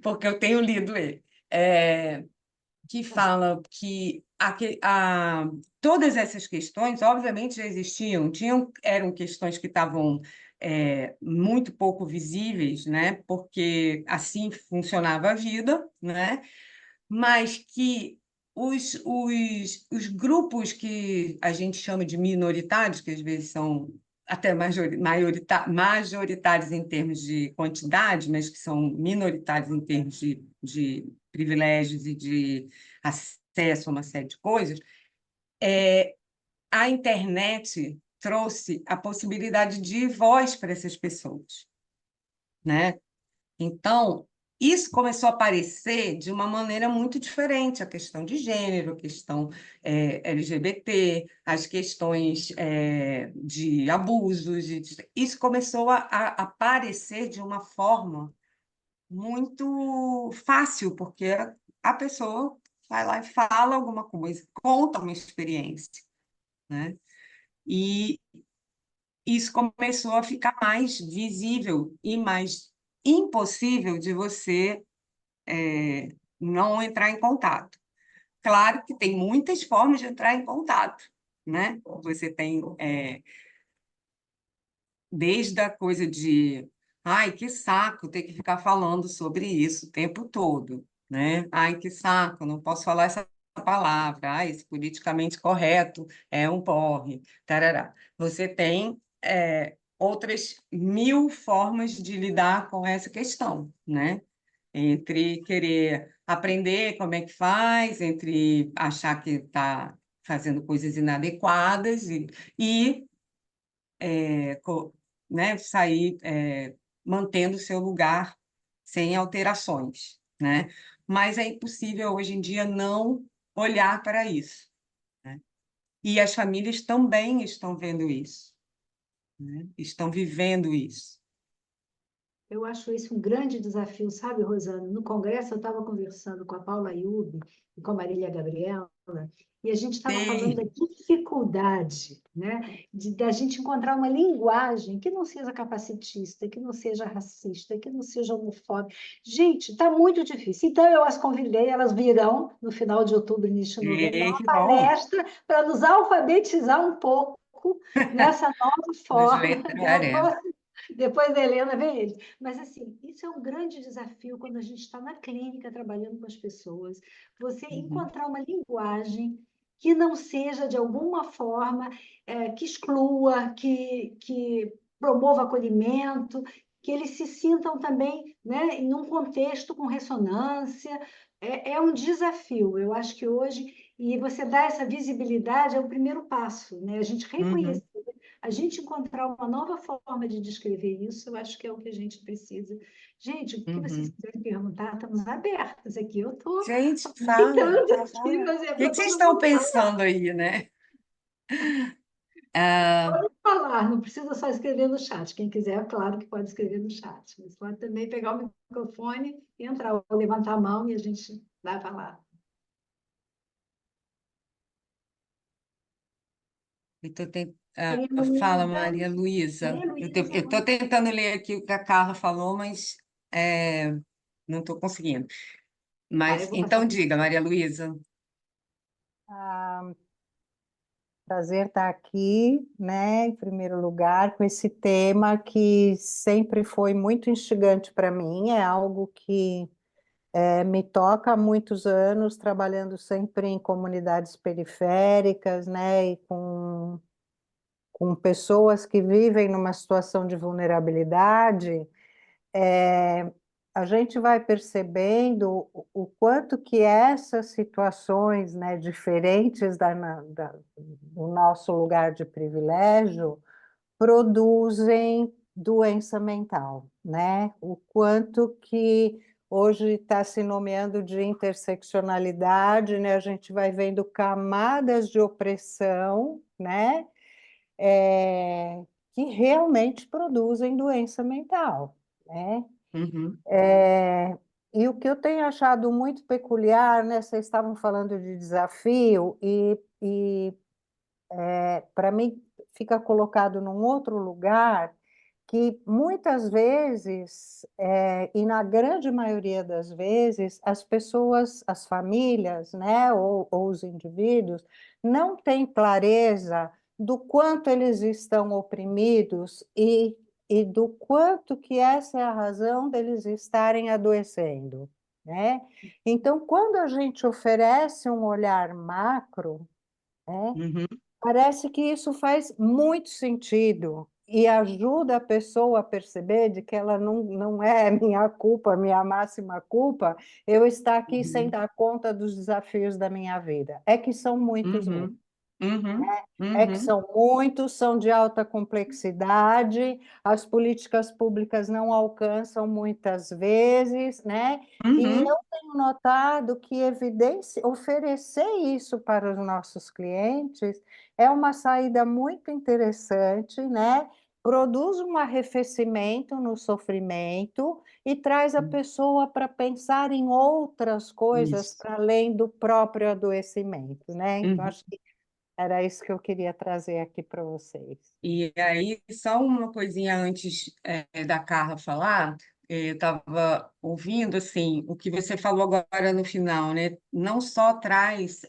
porque eu tenho lido ele, que fala que todas essas questões, obviamente, já existiam, eram questões que estavam muito pouco visíveis, né? Porque assim funcionava a vida, né? Mas que os grupos que a gente chama de minoritários, que às vezes são até majoritários em termos de quantidade, mas que são minoritários em termos de privilégios e de acesso a uma série de coisas, a internet trouxe a possibilidade de voz para essas pessoas, né? Então, isso começou a aparecer de uma maneira muito diferente, a questão de gênero, a questão LGBT, as questões de abusos, isso começou a aparecer de uma forma muito fácil, porque a pessoa vai lá e fala alguma coisa, conta uma experiência, né? E isso começou a ficar mais visível e mais impossível de você não entrar em contato. Claro que tem muitas formas de entrar em contato, né? Você tem desde a coisa de, ai, que saco ter que ficar falando sobre isso o tempo todo, né? Ai, que saco, não posso falar essa palavra, ai, esse politicamente correto é um porre, tarará. Você tem outras 1000 formas de lidar com essa questão, né? Entre querer aprender como é que faz, entre achar que está fazendo coisas inadequadas e né, sair mantendo o seu lugar sem alterações, né? Mas é impossível hoje em dia não olhar para isso, né? E as famílias também estão vendo isso, né? Estão vivendo isso. Eu acho esse um grande desafio, sabe, Rosana? No Congresso, eu estava conversando com a Paula Ayub e com a Marília Gabriela, e a gente estava falando da Sim, dificuldade, né, da gente encontrar uma linguagem que não seja capacitista, que não seja racista, que não seja homofóbica. Gente, está muito difícil. Então, eu as convidei, elas virão no final de outubro, início de novembro, dar uma que bom. palestra para nos alfabetizar um pouco nessa nova Nos forma. letrários. Depois da Helena vem ele. Mas, assim, isso é um grande desafio quando a gente está na clínica trabalhando com as pessoas. Você Uhum, encontrar uma linguagem que não seja, de alguma forma, que exclua, que promova acolhimento, que eles se sintam também, né, em um contexto com ressonância. É um desafio. Eu acho que hoje, e você dar essa visibilidade é o primeiro passo, né? A gente uhum, reconhecer, a gente encontrar uma nova forma de descrever isso, eu acho que é o que a gente precisa. Gente, o que vocês uhum. quiserem perguntar, estamos abertas aqui. Eu estou Gente, fala, aproveitando aqui, fala. mas é O que para que vocês todo estão mundo pensando aí, né? Ah, falar, não precisa só escrever no chat. Quem quiser, claro que pode escrever no chat, mas pode também pegar o microfone, entrar ou levantar a mão e a gente vai falar. eu estou Maria Fala, Luísa, Maria Luísa. Maria Luísa, Eu estou tentando ler aqui o que a Carla falou, mas é, não estou conseguindo. eu Mas vou passar então para diga, Maria Luísa. Ah, prazer estar aqui, né, em primeiro lugar, com esse tema que sempre foi muito instigante para mim, é algo que me toca há muitos anos, trabalhando sempre em comunidades periféricas, né, e com pessoas que vivem numa situação de vulnerabilidade. é, a gente vai percebendo o quanto que essas situações, né, diferentes do nosso lugar de privilégio, produzem doença mental, né? O quanto que hoje está se nomeando de interseccionalidade, né? A gente vai vendo camadas de opressão, né? É, que realmente produzem doença mental, né? Uhum, E o que eu tenho achado muito peculiar, né? Vocês estavam falando de desafio, e para mim fica colocado num outro lugar que muitas vezes, e na grande maioria das vezes, as pessoas, as famílias, né, ou os indivíduos, não têm clareza do quanto eles estão oprimidos e do quanto que essa é a razão deles estarem adoecendo, né? Então, quando a gente oferece um olhar macro, né, uhum, parece que isso faz muito sentido e ajuda a pessoa a perceber de que ela não é minha culpa, minha máxima culpa, eu estar aqui sem uhum, dar conta dos desafios da minha vida. É que são muitos mesmo. uhum, uhum, É que uhum, são muitos, são de alta complexidade, as políticas públicas não alcançam muitas vezes, né? E uhum, eu tenho notado que oferecer isso para os nossos clientes é uma saída muito interessante, né? Produz um arrefecimento no sofrimento e traz a uhum. pessoa para pensar em outras coisas Isso. para além do próprio adoecimento, né? Então, Uhum. acho que era isso que eu queria trazer aqui para vocês. E aí, só uma coisinha antes da Carla falar, eu estava ouvindo assim, o que você falou agora no final, né? Não só traz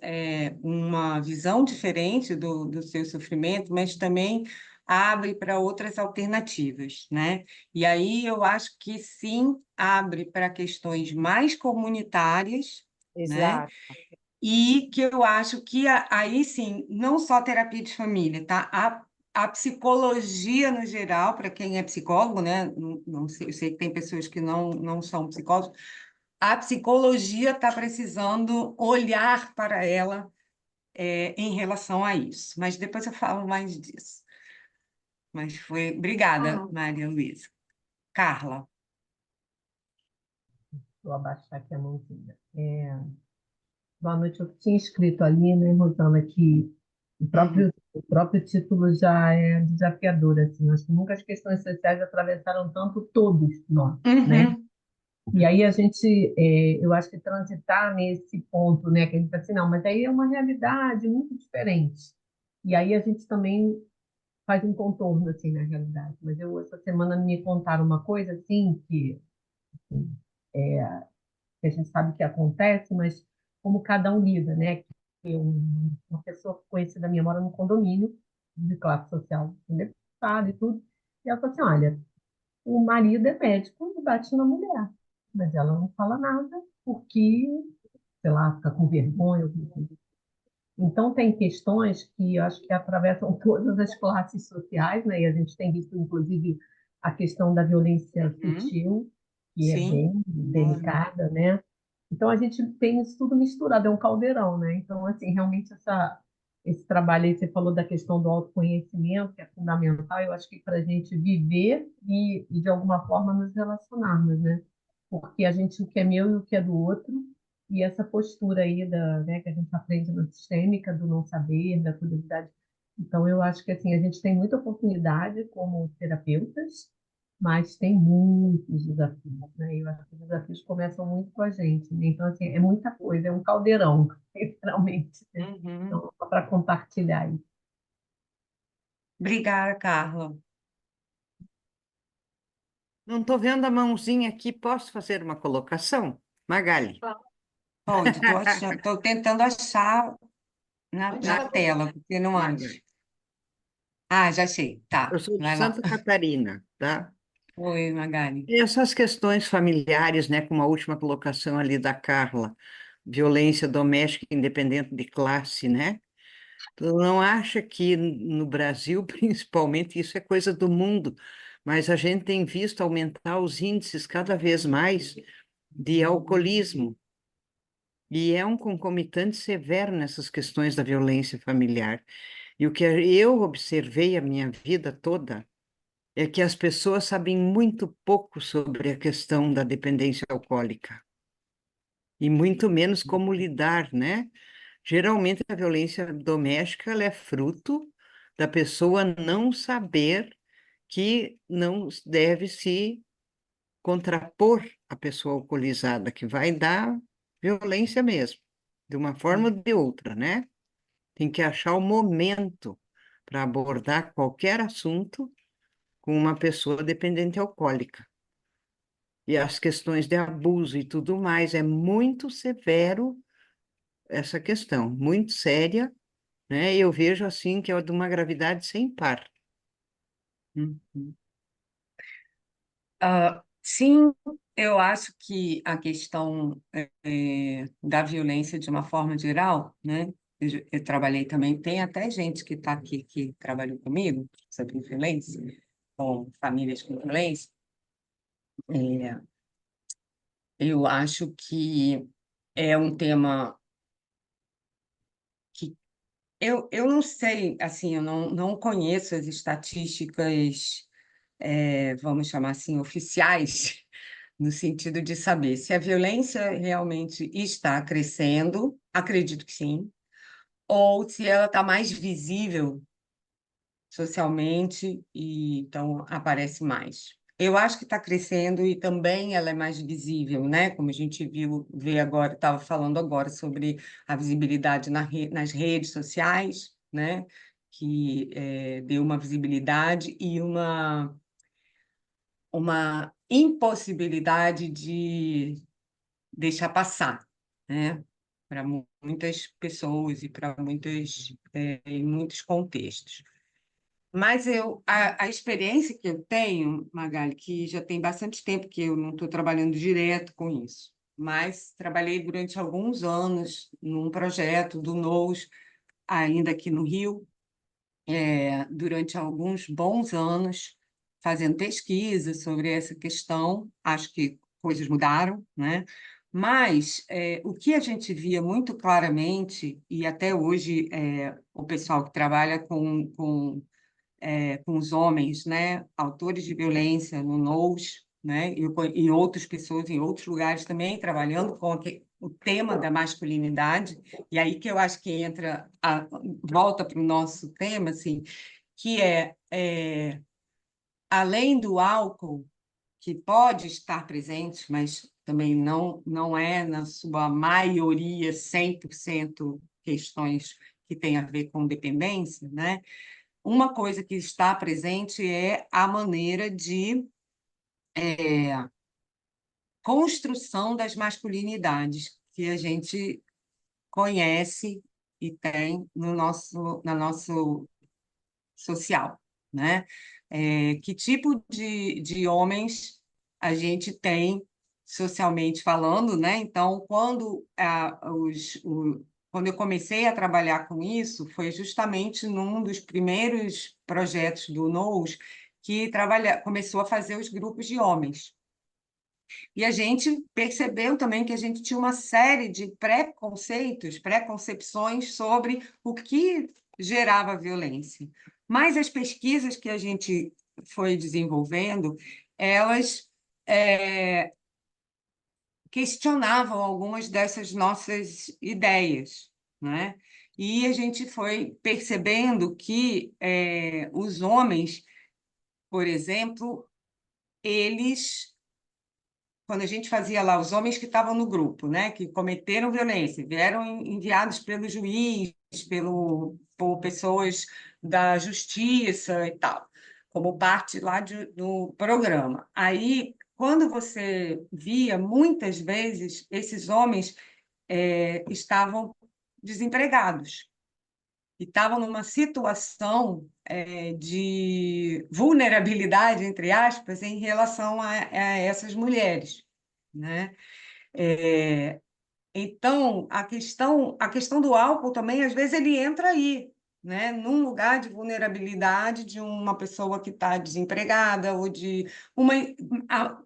uma visão diferente do seu sofrimento, mas também abre para outras alternativas, né? E aí eu acho que sim, abre para questões mais comunitárias, né? Exato, E que eu acho que aí sim, não só terapia de família, tá? A psicologia no geral, para quem é psicólogo, né? Não sei, eu sei que tem pessoas que não são psicólogos, a psicologia está precisando olhar para ela em relação a isso. Mas depois eu falo mais disso. Mas foi. Obrigada, Ah, Maria Luísa. Carla. Vou abaixar aqui a mãozinha. Boa noite. Eu tinha escrito ali, né, Rosana, que Uhum, o próprio título já é desafiador, assim. Acho que nunca as questões sociais atravessaram tanto todos nós, né? uhum, E aí eu acho que transitar nesse ponto, né, que a gente está assim, não, mas aí é uma realidade muito diferente. E aí a gente também faz um contorno, assim, na realidade. Mas essa semana, me contaram uma coisa, assim, que a gente sabe que acontece, mas como cada um lida, né? Uma pessoa conhecida minha mora num condomínio de classe social elevada e tudo, e ela falou assim, olha, o marido é médico e bate na mulher, mas ela não fala nada porque, sei lá, fica com vergonha. Então, tem questões que eu acho que atravessam todas as classes sociais, né? E a gente tem visto, inclusive, a questão da violência uhum. sutil, que é Sim. bem delicada, né? Então, a gente tem isso tudo misturado, é um caldeirão, né? Então, assim, realmente, esse trabalho aí, você falou da questão do autoconhecimento, que é fundamental, eu acho que para a gente viver e, de alguma forma, nos relacionarmos, né? Porque a gente, o que é meu e o que é do outro, e essa postura aí né, que a gente aprende na sistêmica, do não saber, da curiosidade. Então, eu acho que assim, a gente tem muita oportunidade como terapeutas, mas tem muitos desafios, né? Eu acho que os desafios começam muito com a gente, né? Então, assim, é muita coisa, é um caldeirão, literalmente, né? Uhum. Então, só para compartilhar isso. Obrigada, Carla. Não estou vendo a mãozinha aqui. Posso fazer uma colocação? Magali. Pode, estou tentando achar Pode na fazer. tela, porque não acho. Magali. Ah, já achei. Tá, Eu sou de vai lá. Santa Catarina, tá? Oi, Magali. E essas questões familiares, né, como a última colocação ali da Carla, violência doméstica independente de classe, né? Tu não acha que no Brasil, principalmente, isso é coisa do mundo, mas a gente tem visto aumentar os índices cada vez mais de alcoolismo, e é um concomitante severo nessas questões da violência familiar. E o que eu observei a minha vida toda é que as pessoas sabem muito pouco sobre a questão da dependência alcoólica, e muito menos como lidar, né? Geralmente a violência doméstica ela é fruto da pessoa não saber que não deve se contrapor à pessoa alcoolizada, que vai dar violência mesmo, de uma forma ou de outra, né? Tem que achar o momento para abordar qualquer assunto com uma pessoa dependente alcoólica. E as questões de abuso e tudo mais, é muito severo essa questão, muito séria, né? Eu vejo assim que é de uma gravidade sem par. Uhum. Sim, eu acho que a questão da violência de uma forma geral, né? Eu trabalhei também, tem até gente que está aqui que trabalhou comigo sobre violência, com famílias com violência. É, eu acho que é um tema que eu não sei, assim, eu não conheço as estatísticas, vamos chamar assim, oficiais, no sentido de saber se a violência realmente está crescendo, acredito que sim, ou se ela está mais visível socialmente e então aparece mais. Eu acho que está crescendo e também ela é mais visível, né? Como a gente vê agora, estava falando agora sobre a visibilidade nas redes sociais, né? Que deu uma visibilidade e uma impossibilidade de deixar passar, né? Para muitas pessoas e para em muitos contextos. Mas a experiência que eu tenho, Magali, que já tem bastante tempo que eu não estou trabalhando direto com isso, mas trabalhei durante alguns anos num projeto do NOS, ainda aqui no Rio, durante alguns bons anos, fazendo pesquisa sobre essa questão. Acho que coisas mudaram, né? Mas o que a gente via muito claramente, e até hoje o pessoal que trabalha com os homens, né, autores de violência no NOS, né, e outras pessoas em outros lugares também trabalhando com o tema da masculinidade, e aí que eu acho que volta para o nosso tema, assim, que além do álcool, que pode estar presente, mas também não é, na sua maioria, 100% questões que têm a ver com dependência, né? Uma coisa que está presente é a maneira de construção das masculinidades que a gente conhece e tem na nosso social, né? Que tipo de homens a gente tem socialmente falando, né? Então, quando eu comecei a trabalhar com isso, foi justamente num dos primeiros projetos do NOS que começou a fazer os grupos de homens. E a gente percebeu também que a gente tinha uma série de preconceitos, preconcepções sobre o que gerava violência. Mas as pesquisas que a gente foi desenvolvendo, elas questionavam algumas dessas nossas ideias, né? E a gente foi percebendo que os homens, por exemplo, eles, quando a gente fazia lá, os homens que estavam no grupo, né, que cometeram violência, vieram enviados pelo juiz, por pessoas da justiça e tal, como parte lá do programa. Aí, quando você via, muitas vezes, esses homens estavam desempregados e estavam numa situação de vulnerabilidade, entre aspas, em relação a essas mulheres, né? Então, a questão do álcool também, às vezes, ele entra aí, né? Num lugar de vulnerabilidade de uma pessoa que está desempregada, ou de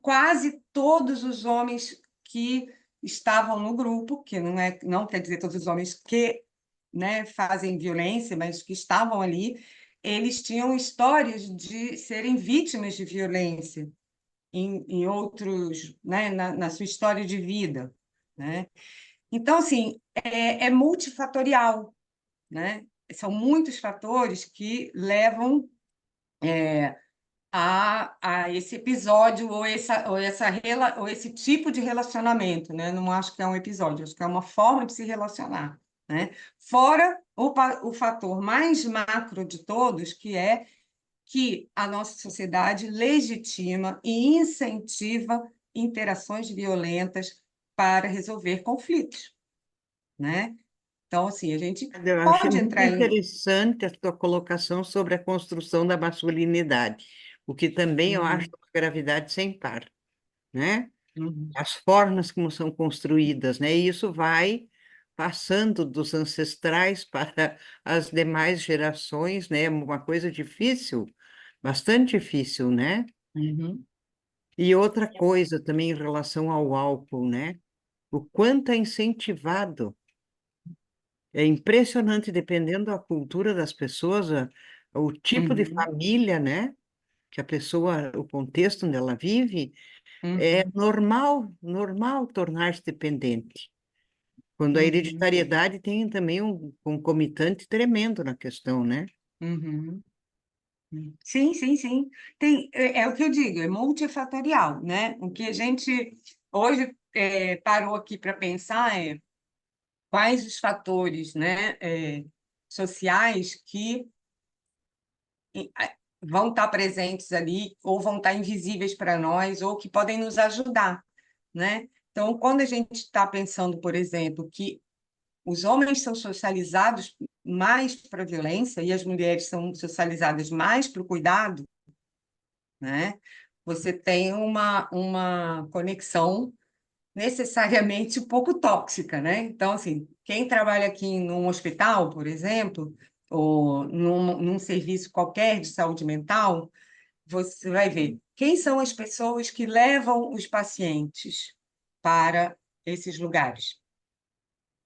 quase todos os homens que estavam no grupo, que não quer dizer todos os homens que, né, fazem violência, mas que estavam ali, eles tinham histórias de serem vítimas de violência em outros, né, na sua história de vida, né? Então, assim, é multifatorial, né? São muitos fatores que levam a esse episódio ou esse tipo de relacionamento, né? Não acho que é um episódio, acho que é uma forma de se relacionar, né? Fora o fator mais macro de todos, que é que a nossa sociedade legitima e incentiva interações violentas para resolver conflitos, né? Então, assim, a gente Eu achei pode muito entrar em... interessante a tua colocação sobre a construção da masculinidade, o que também eu acho Uhum, uma gravidade sem par, né? uhum, As formas como são construídas, né? E isso vai passando dos ancestrais para as demais gerações, né? Uma coisa difícil, bastante difícil, né? uhum, E outra coisa também em relação ao álcool, né? O quanto é incentivado. É impressionante, dependendo da cultura das pessoas, o tipo de uhum, família, né? Que a pessoa, o contexto onde ela vive, é uhum, normal tornar-se dependente. Quando a uhum, hereditariedade tem também um concomitante tremendo na questão, né? uhum. Sim, sim, sim. É o que eu digo, é multifatorial, né? O que a gente hoje parou aqui para pensar é quais os fatores, né, sociais que vão estar presentes ali, ou vão estar invisíveis para nós, ou que podem nos ajudar, né? Então, quando a gente está pensando, por exemplo, que os homens são socializados mais para a violência e as mulheres são socializadas mais para o cuidado, né? Você tem uma conexão necessariamente um pouco tóxica, né? Então, assim, quem trabalha aqui num hospital, por exemplo, ou num serviço qualquer de saúde mental, você vai ver quem são as pessoas que levam os pacientes para esses lugares.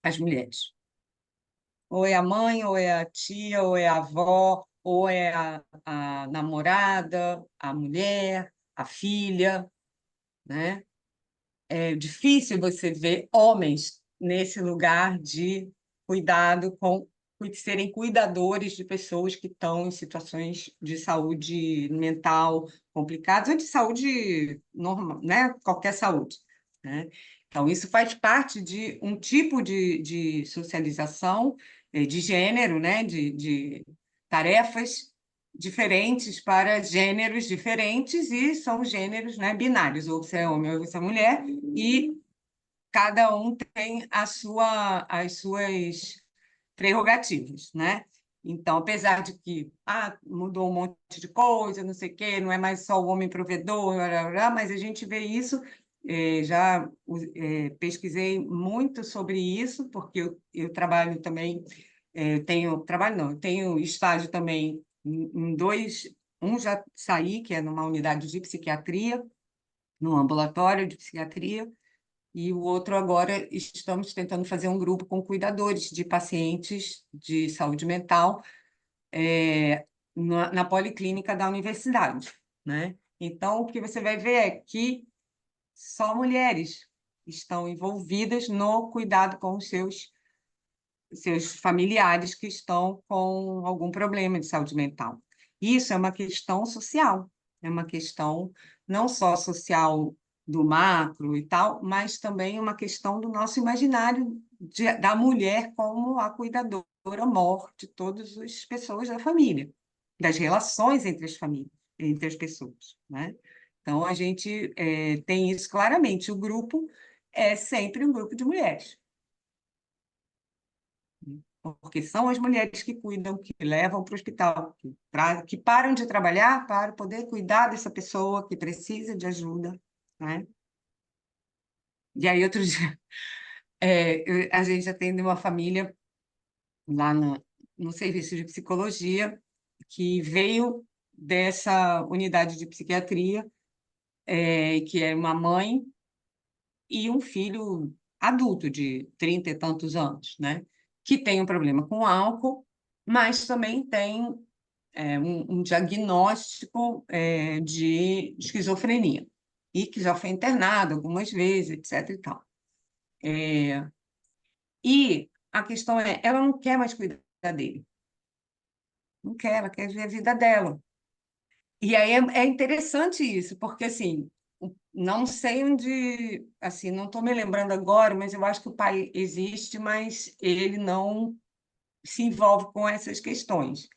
As mulheres. Ou é a mãe, ou é a tia, ou é a avó, ou é a namorada, a mulher, a filha, né? É difícil você ver homens nesse lugar de cuidado de serem cuidadores de pessoas que estão em situações de saúde mental complicadas ou de saúde normal, né? Qualquer saúde, né? Então, isso faz parte de um tipo de socialização de gênero, né? De tarefas diferentes para gêneros diferentes, e são gêneros, né, binários, ou você é homem ou você é mulher, e cada um tem as suas prerrogativas, né? Então, apesar de que mudou um monte de coisa, não sei o quê, não é mais só o homem provedor, blá, blá, blá, mas a gente vê isso, já pesquisei muito sobre isso, porque eu trabalho também, eu tenho estágio também em dois, um já saí, que é numa unidade de psiquiatria, no ambulatório de psiquiatria, e o outro agora estamos tentando fazer um grupo com cuidadores de pacientes de saúde mental na policlínica da universidade, né? Então, o que você vai ver é que só mulheres estão envolvidas no cuidado com os seus familiares que estão com algum problema de saúde mental. Isso é uma questão social, é uma questão não só social do macro e tal, mas também uma questão do nosso imaginário da mulher como a cuidadora mor de todas as pessoas da família, das relações entre as famílias, entre as pessoas, né? Então, a gente tem isso claramente. O grupo é sempre um grupo de mulheres, porque são as mulheres que cuidam, que levam para o hospital, que param de trabalhar para poder cuidar dessa pessoa que precisa de ajuda, né? E aí, outro dia, a gente atende uma família lá no serviço de psicologia, que veio dessa unidade de psiquiatria, que é uma mãe e um filho adulto de 30 e tantos anos, né? Que tem um problema com álcool, mas também tem um diagnóstico de esquizofrenia, e que já foi internado algumas vezes, etc. e tal. E a questão ela não quer mais cuidar dele. Não quer, ela quer ver a vida dela. E aí é interessante isso, porque, assim, não sei onde, assim, não estou me lembrando agora, mas eu acho que o pai existe, mas ele não se envolve com essas questões.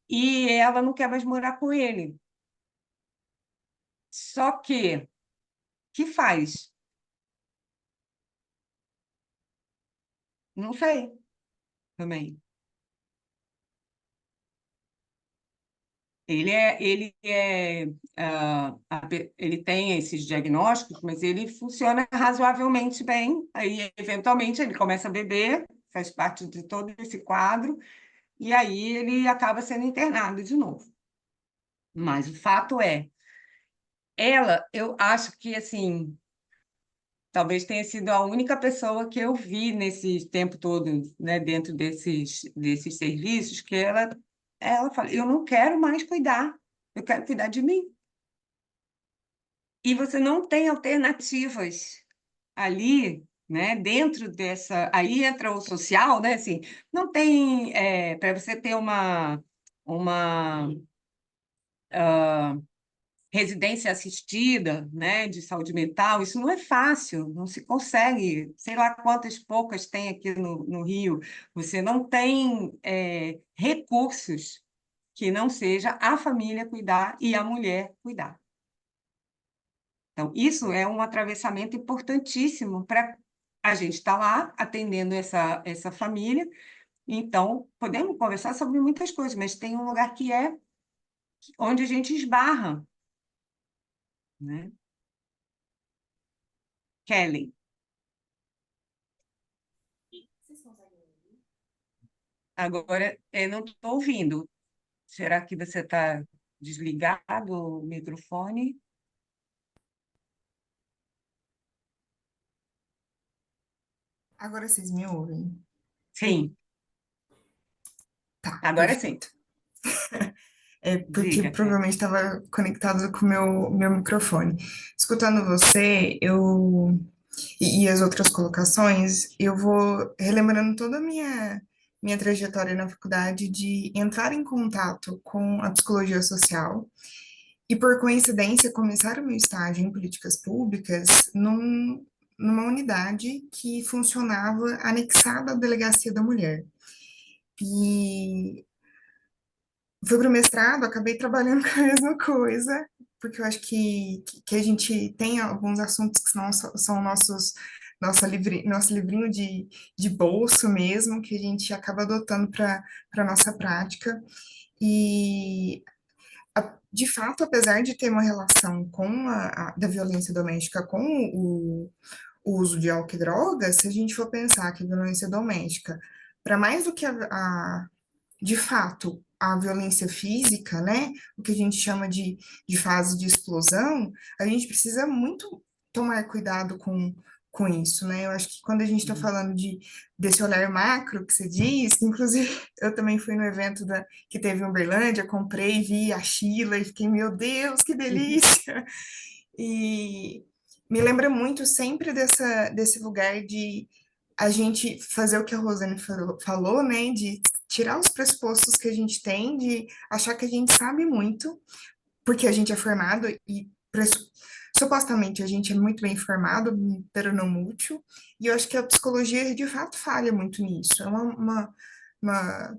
E ela não quer mais morar com ele. Só que faz? Não sei também. Ele tem esses diagnósticos, mas ele funciona razoavelmente bem. Aí, eventualmente, ele começa a beber, faz parte de todo esse quadro, e aí ele acaba sendo internado de novo. Mas o fato eu acho que, assim, talvez tenha sido a única pessoa que eu vi nesse tempo todo, né, dentro desses serviços, que ela fala, eu não quero mais cuidar, eu quero cuidar de mim. E você não tem alternativas ali, né, dentro dessa... Aí entra o social, né, assim, não tem... para você ter uma residência assistida, né, de saúde mental, isso não é fácil, não se consegue, sei lá quantas poucas tem aqui no Rio, você não tem recursos que não seja a família cuidar e a mulher cuidar. Então, isso é um atravessamento importantíssimo para a gente estar lá atendendo essa família. Então, podemos conversar sobre muitas coisas, mas tem um lugar que é onde a gente esbarra, né? Kelly, agora eu não estou ouvindo. Será que você está desligado o microfone? Agora vocês me ouvem? Sim, Tá, agora sim. perfeito. É porque Diga, Kelly. provavelmente estava conectado com o meu microfone. Escutando você, e as outras colocações, eu vou relembrando toda a minha trajetória na faculdade de entrar em contato com a psicologia social e, por coincidência, começar o meu estágio em políticas públicas numa unidade que funcionava anexada à Delegacia da Mulher. E fui para o mestrado, acabei trabalhando com a mesma coisa, porque eu acho que a gente tem alguns assuntos que são nosso livrinho de bolso mesmo, que a gente acaba adotando para a nossa prática. E, de fato, apesar de ter uma relação da violência doméstica com o uso de álcool e drogas, se a gente for pensar que a violência doméstica, para mais do que de fato, a violência física, né, o que a gente chama de fase de explosão, a gente precisa muito tomar cuidado com isso, né? Eu acho que quando a gente está falando desse olhar macro que você diz, inclusive eu também fui no evento que teve em Uberlândia, comprei, vi a Sheila e fiquei, meu Deus, que delícia! E me lembra muito sempre desse lugar de a gente fazer o que a Rosane falou, né? De tirar os pressupostos que a gente tem, de achar que a gente sabe muito, porque a gente é formado e supostamente a gente é muito bem formado, pero não útil, e eu acho que a psicologia de fato falha muito nisso. É uma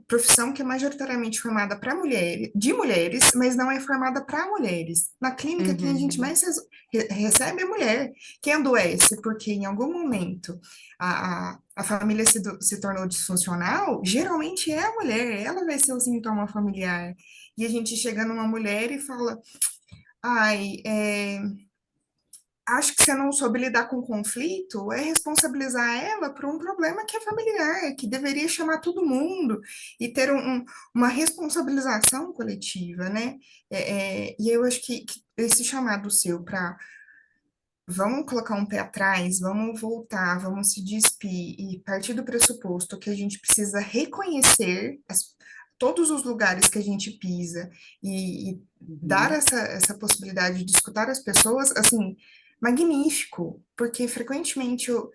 profissão que é majoritariamente formada para mulheres, de mulheres, mas não é formada para mulheres. Na clínica, quem a gente Uhum. mais recebe é mulher. Quem adoece porque em algum momento a família se tornou disfuncional, geralmente é a mulher, ela vai ser o sintoma familiar. E a gente chega numa mulher e fala, ai, acho que você não soube lidar com o conflito, é responsabilizar ela por um problema que é familiar, que deveria chamar todo mundo e ter uma responsabilização coletiva, né? E eu acho que esse chamado seu para vamos colocar um pé atrás, vamos voltar, vamos se despir e partir do pressuposto que a gente precisa reconhecer todos os lugares que a gente pisa e dar Uhum. essa possibilidade de escutar as pessoas, assim, magnífico, porque frequentemente eu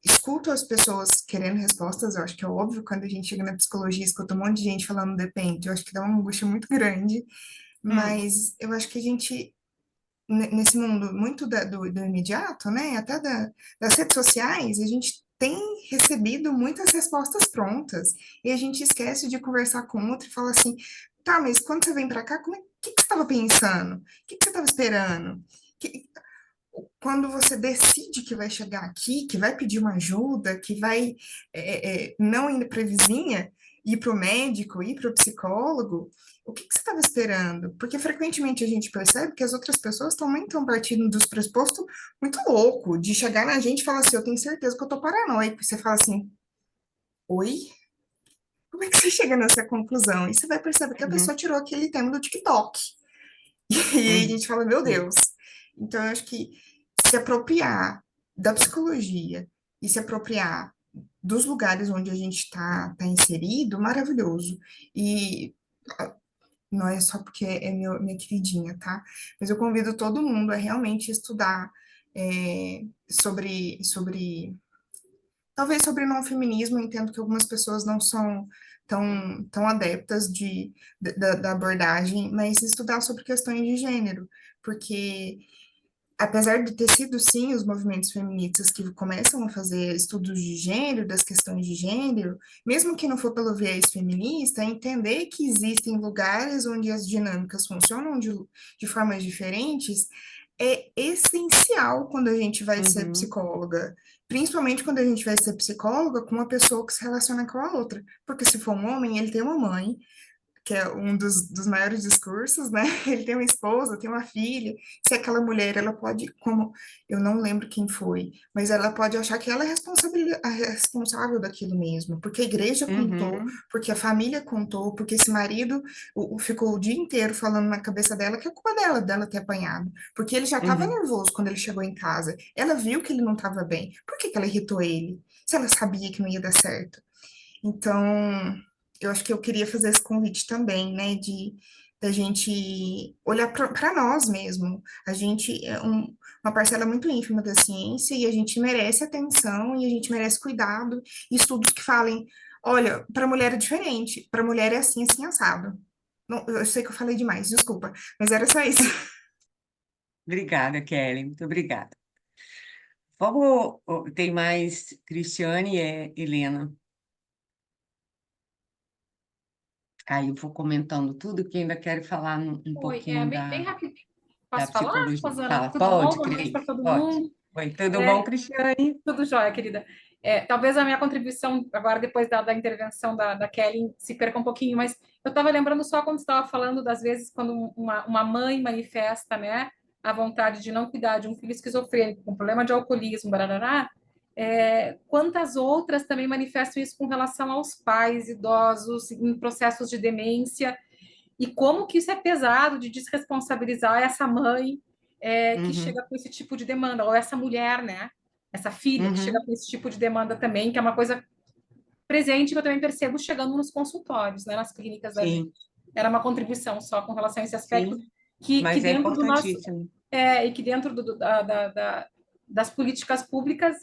escuto as pessoas querendo respostas, eu acho que é óbvio quando a gente chega na psicologia, escuta um monte de gente falando depende, eu acho que dá uma angústia muito grande, Hum. mas eu acho que a gente nesse mundo muito do imediato, né, até das redes sociais, a gente tem recebido muitas respostas prontas e a gente esquece de conversar com o outro e fala assim, tá, mas quando você vem para cá, que você estava pensando? O que você estava esperando? Que- Quando você decide que vai chegar aqui, que vai pedir uma ajuda, que vai não ir para a vizinha, ir para o médico, ir para o psicólogo, o que você estava esperando? Porque frequentemente a gente percebe que as outras pessoas também estão partindo dos pressupostos muito louco, de chegar na gente e falar assim, eu tenho certeza que eu tô paranoico. E você fala assim, oi? Como é que você chega nessa conclusão? E você vai perceber que a Uhum. pessoa tirou aquele tema do TikTok. E aí a Uhum. gente fala, meu Sim. Deus. Então, eu acho que se apropriar da psicologia e se apropriar dos lugares onde a gente está inserido, maravilhoso. E não é só porque é minha queridinha, tá? Mas eu convido todo mundo a realmente estudar talvez sobre não feminismo. Eu entendo que algumas pessoas não são tão adeptas da abordagem, mas estudar sobre questões de gênero, porque apesar de ter sido, sim, os movimentos feministas que começam a fazer estudos de gênero, das questões de gênero, mesmo que não for pelo viés feminista, entender que existem lugares onde as dinâmicas funcionam de formas diferentes é essencial quando a gente vai ser Uhum. psicóloga. Principalmente quando a gente vai ser psicóloga com uma pessoa que se relaciona com a outra. Porque se for um homem, ele tem uma mãe, que é um dos maiores discursos, né? Ele tem uma esposa, tem uma filha. Se aquela mulher, ela pode, como eu não lembro quem foi, mas ela pode achar que ela é a responsável daquilo mesmo, porque a igreja contou, Uhum. porque a família contou, porque esse marido ficou o dia inteiro falando na cabeça dela que é culpa dela ter apanhado, porque ele já estava Uhum. nervoso quando ele chegou em casa. Ela viu que ele não estava bem. Por que ela irritou ele? Se ela sabia que não ia dar certo. Então, eu acho que eu queria fazer esse convite também, né, de da gente olhar para nós mesmo. A gente é uma parcela muito ínfima da ciência e a gente merece atenção e a gente merece cuidado e estudos que falem, olha, para mulher é diferente, para mulher é assim, assim, assado. Não, eu sei que eu falei demais, desculpa, mas era só isso. Obrigada, Kelly. Muito obrigada. Vamos, tem mais Cristiane e Helena. Aí eu vou comentando tudo que ainda quero falar um Oi, pouquinho bem rapidinho. da Posso falar, psicologia. Rosana? Fala, Tudo bom? pode, Boa noite para Cris, todo pode. mundo. Oi, tudo bom, É, Cristiane? tudo jóia, querida. Talvez a minha contribuição, agora depois da intervenção da Kelly, se perca um pouquinho, mas eu estava lembrando só quando estava falando das vezes quando uma mãe manifesta, né, a vontade de não cuidar de um filho esquizofrênico, com problema de alcoolismo, barará, quantas outras também manifestam isso com relação aos pais idosos em processos de demência, e como que isso é pesado de desresponsabilizar essa mãe que Uhum. chega com esse tipo de demanda, ou essa mulher, né? Essa filha que chega Uhum. com esse tipo de demanda também, que é uma coisa presente que eu também percebo chegando nos consultórios, né, nas clínicas da gente. Sim, Era uma contribuição só com relação a esse aspecto, sim, que mas é dentro do nosso. importantíssimo. E que dentro das políticas públicas,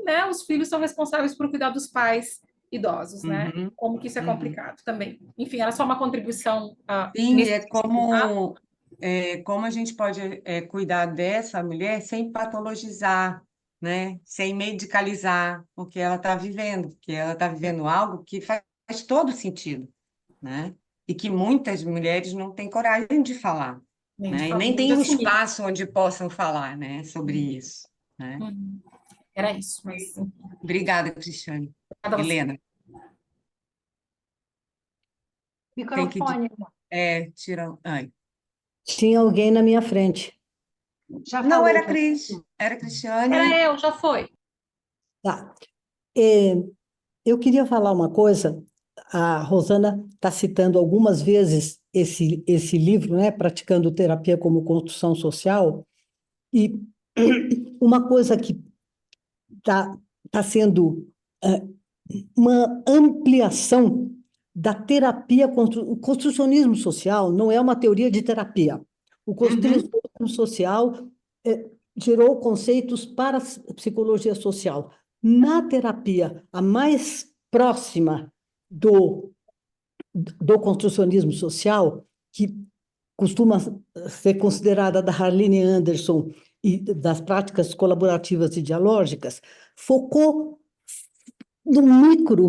né, os filhos são responsáveis por cuidar dos pais idosos, né? E Uhum. como que isso é Uhum. complicado também. Enfim, era só uma contribuição Sim, nesse é sentido, tá? como como a gente pode cuidar dessa mulher sem patologizar, né? Sem medicalizar o que ela está vivendo, porque ela está vivendo algo que faz todo sentido, né? E que muitas mulheres não têm coragem de falar, né? E nem de tem um assumir. espaço onde possam falar, né, sobre isso, né? Era isso, mas Obrigada, Cristiane. obrigada a você. Helena, tem que Microfone, tirar. Ai. Tinha alguém na minha frente. já Não, falou. era Cris, era Cristiane. Era eu, já foi. Tá. É, eu queria falar uma coisa. A Rosana está citando algumas vezes esse livro, né, Praticando Terapia como Construção Social, e uma coisa que tá sendo uma ampliação da terapia, o construcionismo social não é uma teoria de terapia. O construcionismo social gerou conceitos para a psicologia social. Na terapia, a mais próxima do construcionismo social, que costuma ser considerada da Harline Anderson e das práticas colaborativas e dialógicas, focou no micro.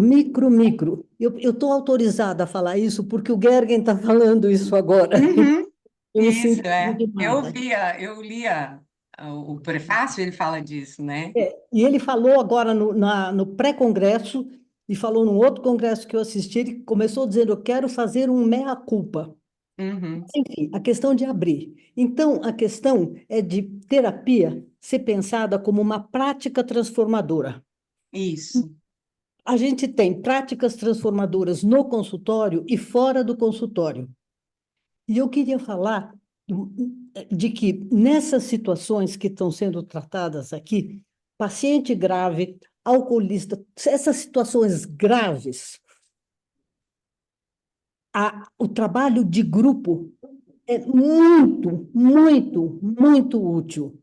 Eu estou autorizada a falar isso porque o Gergen está falando isso agora. Eu me Isso, sinto legitimada. eu lia o prefácio, ele fala disso, né? E ele falou agora no pré-congresso, e falou num outro congresso que eu assisti, ele começou dizendo, eu quero fazer um meia-culpa. Enfim, a questão de abrir. Então, a questão é de terapia ser pensada como uma prática transformadora. Isso. A gente tem práticas transformadoras no consultório e fora do consultório. E eu queria falar de que nessas situações que estão sendo tratadas aqui, paciente grave, alcoolista, essas situações graves, o trabalho de grupo é muito útil.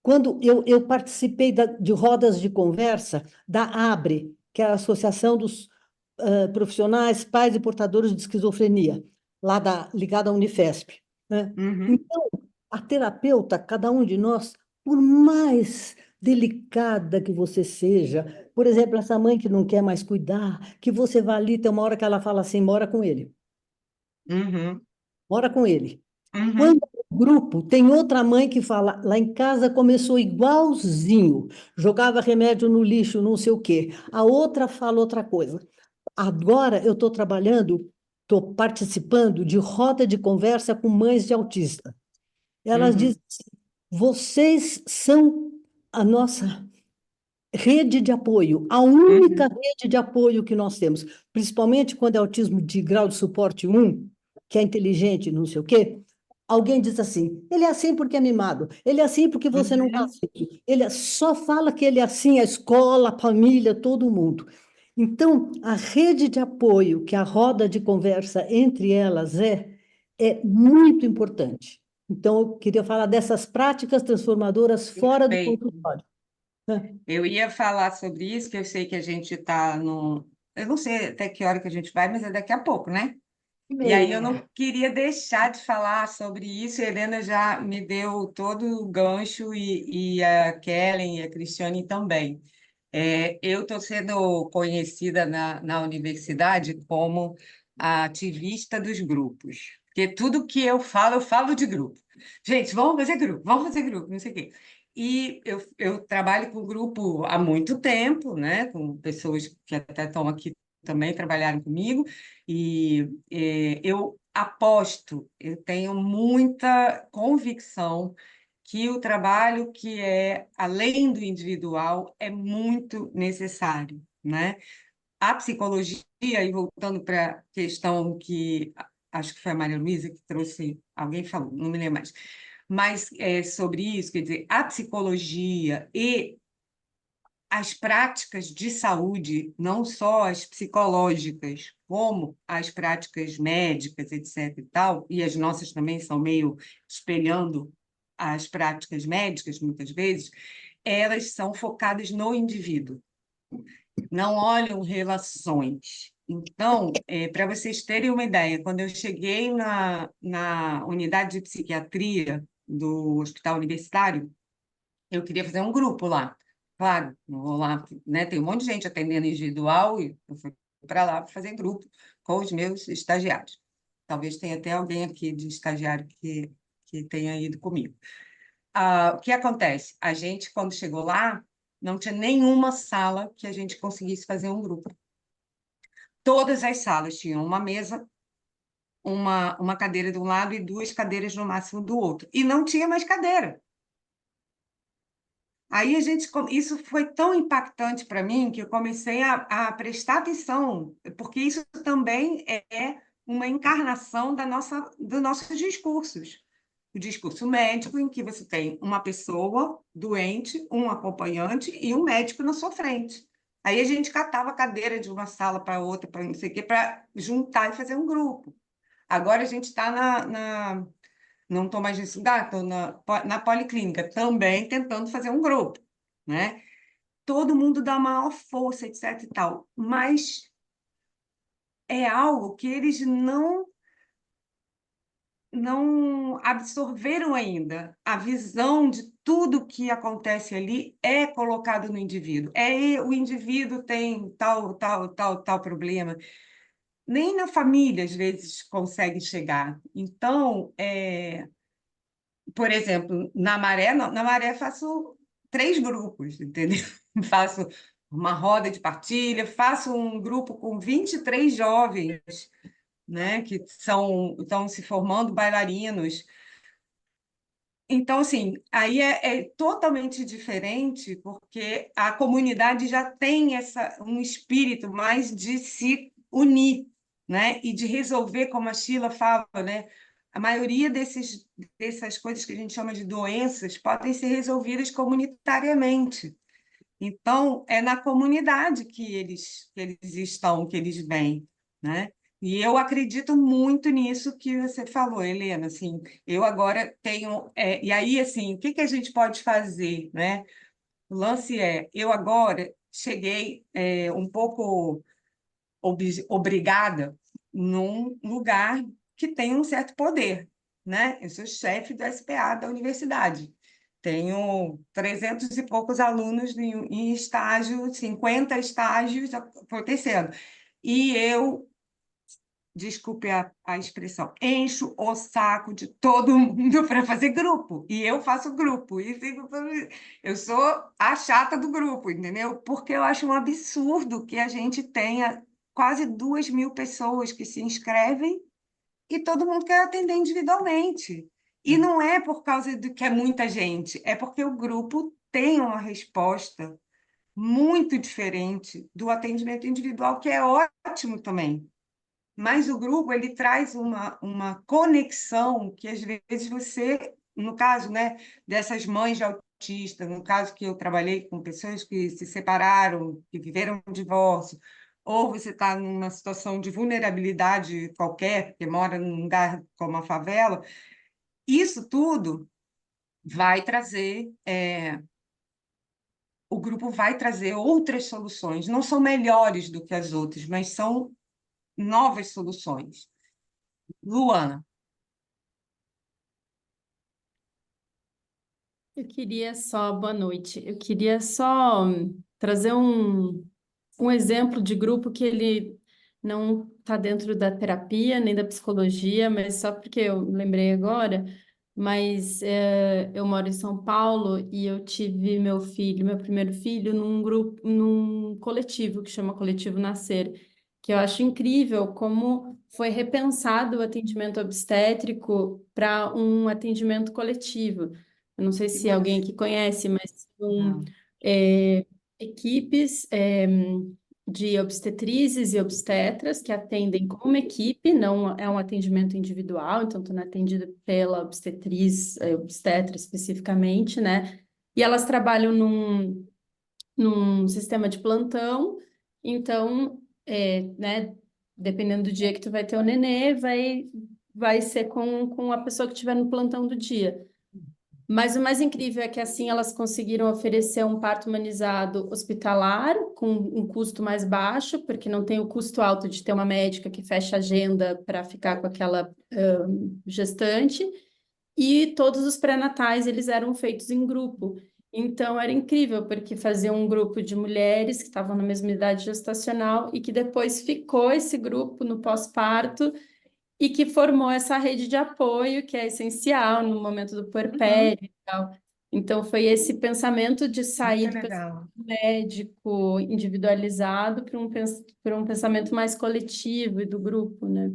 Quando eu participei de rodas de conversa da ABRE, que é a Associação dos Profissionais, Pais e Portadores de Esquizofrenia, ligada à Unifesp, né? Então, a terapeuta, cada um de nós, por mais delicada que você seja, por exemplo, essa mãe que não quer mais cuidar, que você vai ali, tem uma hora que ela fala assim, mora com ele. Mora com ele. Quando o grupo tem outra mãe que fala, lá em casa começou igualzinho, jogava remédio no lixo, não sei o quê. A outra fala outra coisa. Agora eu estou trabalhando, estou participando de roda de conversa com mães de autista. Elas dizem assim, vocês são a nossa rede de apoio, a única rede de apoio que nós temos, principalmente quando é autismo de grau de suporte 1, que é inteligente, não sei o quê. Alguém diz assim, ele é assim porque é mimado, ele é assim porque você não aceita, ele só fala que ele é assim, a escola, a família, todo mundo. Então, a rede de apoio, que a roda de conversa entre elas é muito importante. Então, eu queria falar dessas práticas transformadoras fora do Perfeito. consultório. Eu ia falar sobre isso, que eu sei que a gente está no. Eu não sei até que hora que a gente vai, mas é daqui a pouco, né? E aí eu não queria deixar de falar sobre isso. A Helena já me deu todo o gancho e a Kellen e a Cristiane também. Eu estou sendo conhecida na universidade como a ativista dos grupos, porque tudo que eu falo de grupo. Gente, vamos fazer grupo, não sei o quê. E eu trabalho com grupo há muito tempo, né? Com pessoas que até estão aqui também trabalharam comigo, e eu aposto, eu tenho muita convicção que o trabalho que é além do individual é muito necessário, né? A psicologia, e voltando para a questão que acho que foi a Maria Luísa que trouxe, alguém falou, não me lembro mais, mas sobre isso, quer dizer, a psicologia e as práticas de saúde, não só as psicológicas, como as práticas médicas, etc. e tal, e as nossas também são meio espelhando as práticas médicas, muitas vezes, elas são focadas no indivíduo, não olham relações, Então, para vocês terem uma ideia, quando eu cheguei na unidade de psiquiatria do Hospital Universitário, eu queria fazer um grupo lá. Claro, não vou lá, né? Tem um monte de gente atendendo individual e eu fui para lá para fazer grupo com os meus estagiários. Talvez tenha até alguém aqui de estagiário que tenha ido comigo. O que acontece? A gente, quando chegou lá, não tinha nenhuma sala que a gente conseguisse fazer um grupo. Todas as salas tinham uma mesa, uma cadeira de um lado e duas cadeiras no máximo do outro. E não tinha mais cadeira. Aí isso foi tão impactante para mim que eu comecei a prestar atenção, porque isso também é uma encarnação dos nossos discursos. O discurso médico, em que você tem uma pessoa doente, um acompanhante e um médico na sua frente. Aí a gente catava a cadeira de uma sala para outra, para não sei o quê, para juntar e fazer um grupo. Agora a gente está não estou mais nesse lugar, estou na policlínica, também tentando fazer um grupo, né? Todo mundo dá maior força, etc e tal, mas é algo que eles não absorveram ainda. A visão de tudo que acontece ali é colocado no indivíduo. O indivíduo tem tal problema. Nem na família, às vezes, consegue chegar. Então, por exemplo, na Maré faço 3 grupos, entendeu? Faço uma roda de partilha, faço um grupo com 23 jovens, né, que estão se formando bailarinos. Então, assim, aí é totalmente diferente, porque a comunidade já tem um espírito mais de se unir, né? E de resolver, como a Sheila fala, né? A maioria dessas coisas que a gente chama de doenças podem ser resolvidas comunitariamente. Então, é na comunidade que eles estão, que eles vêm, né? E eu acredito muito nisso que você falou, Helena, assim, eu agora tenho... e aí, assim, o que a gente pode fazer, né? O lance eu agora cheguei um pouco obrigada num lugar que tem um certo poder, né? Eu sou chefe do SPA da universidade. Tenho 300 e poucos alunos em estágio, 50 estágios acontecendo. E eu, desculpe a expressão, encho o saco de todo mundo para fazer grupo. E eu faço grupo. Eu sou a chata do grupo, entendeu? Porque eu acho um absurdo que a gente tenha quase 2.000 pessoas que se inscrevem e todo mundo quer atender individualmente. E não é por causa de que é muita gente, é porque o grupo tem uma resposta muito diferente do atendimento individual, que é ótimo também. Mas o grupo ele traz uma conexão que, às vezes, você, no caso, né, dessas mães de autista, no caso que eu trabalhei com pessoas que se separaram, que viveram um divórcio, ou você está numa situação de vulnerabilidade qualquer, porque mora num lugar como a favela, isso tudo vai trazer, o grupo vai trazer outras soluções, não são melhores do que as outras, mas são novas soluções. Luana. Boa noite. Eu queria só trazer um exemplo de grupo que ele não está dentro da terapia nem da psicologia, mas só porque eu lembrei agora, mas eu moro em São Paulo e eu tive meu primeiro filho, num grupo, num coletivo que chama Coletivo Nascer, que eu acho incrível como foi repensado o atendimento obstétrico para um atendimento coletivo. Eu não sei se alguém aqui conhece, mas são equipes de obstetrizes e obstetras que atendem como uma equipe, não é um atendimento individual, então estou atendida pela obstetra especificamente, né? E elas trabalham num sistema de plantão, então, né, dependendo do dia que tu vai ter o nenê, vai ser com a pessoa que estiver no plantão do dia. Mas o mais incrível é que assim elas conseguiram oferecer um parto humanizado hospitalar com um custo mais baixo, porque não tem o custo alto de ter uma médica que fecha a agenda para ficar com aquela gestante, e todos os pré-natais eles eram feitos em grupo. Então era incrível, porque fazia um grupo de mulheres que estavam na mesma idade gestacional e que depois ficou esse grupo no pós-parto e que formou essa rede de apoio que é essencial no momento do Uhum. puerpério e tal. Então, foi esse pensamento de sair Muito do legal. pensamento médico individualizado para um pensamento mais coletivo e do grupo, né?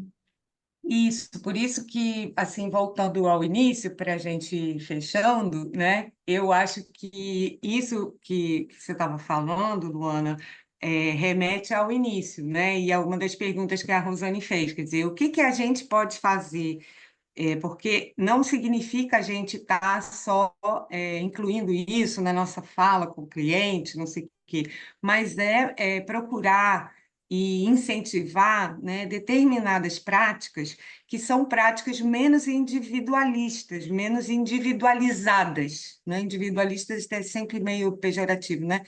Isso, por isso que, assim, voltando ao início, para a gente ir fechando, né? Eu acho que isso que você estava falando, Luana, remete ao início, né? E a uma das perguntas que a Rosane fez, quer dizer, o que que a gente pode fazer? Porque não significa a gente estar só incluindo isso na nossa fala com o cliente, não sei o quê, mas é procurar e incentivar, né, determinadas práticas que são práticas menos individualistas, menos individualizadas, né? Individualistas é sempre meio pejorativo, né?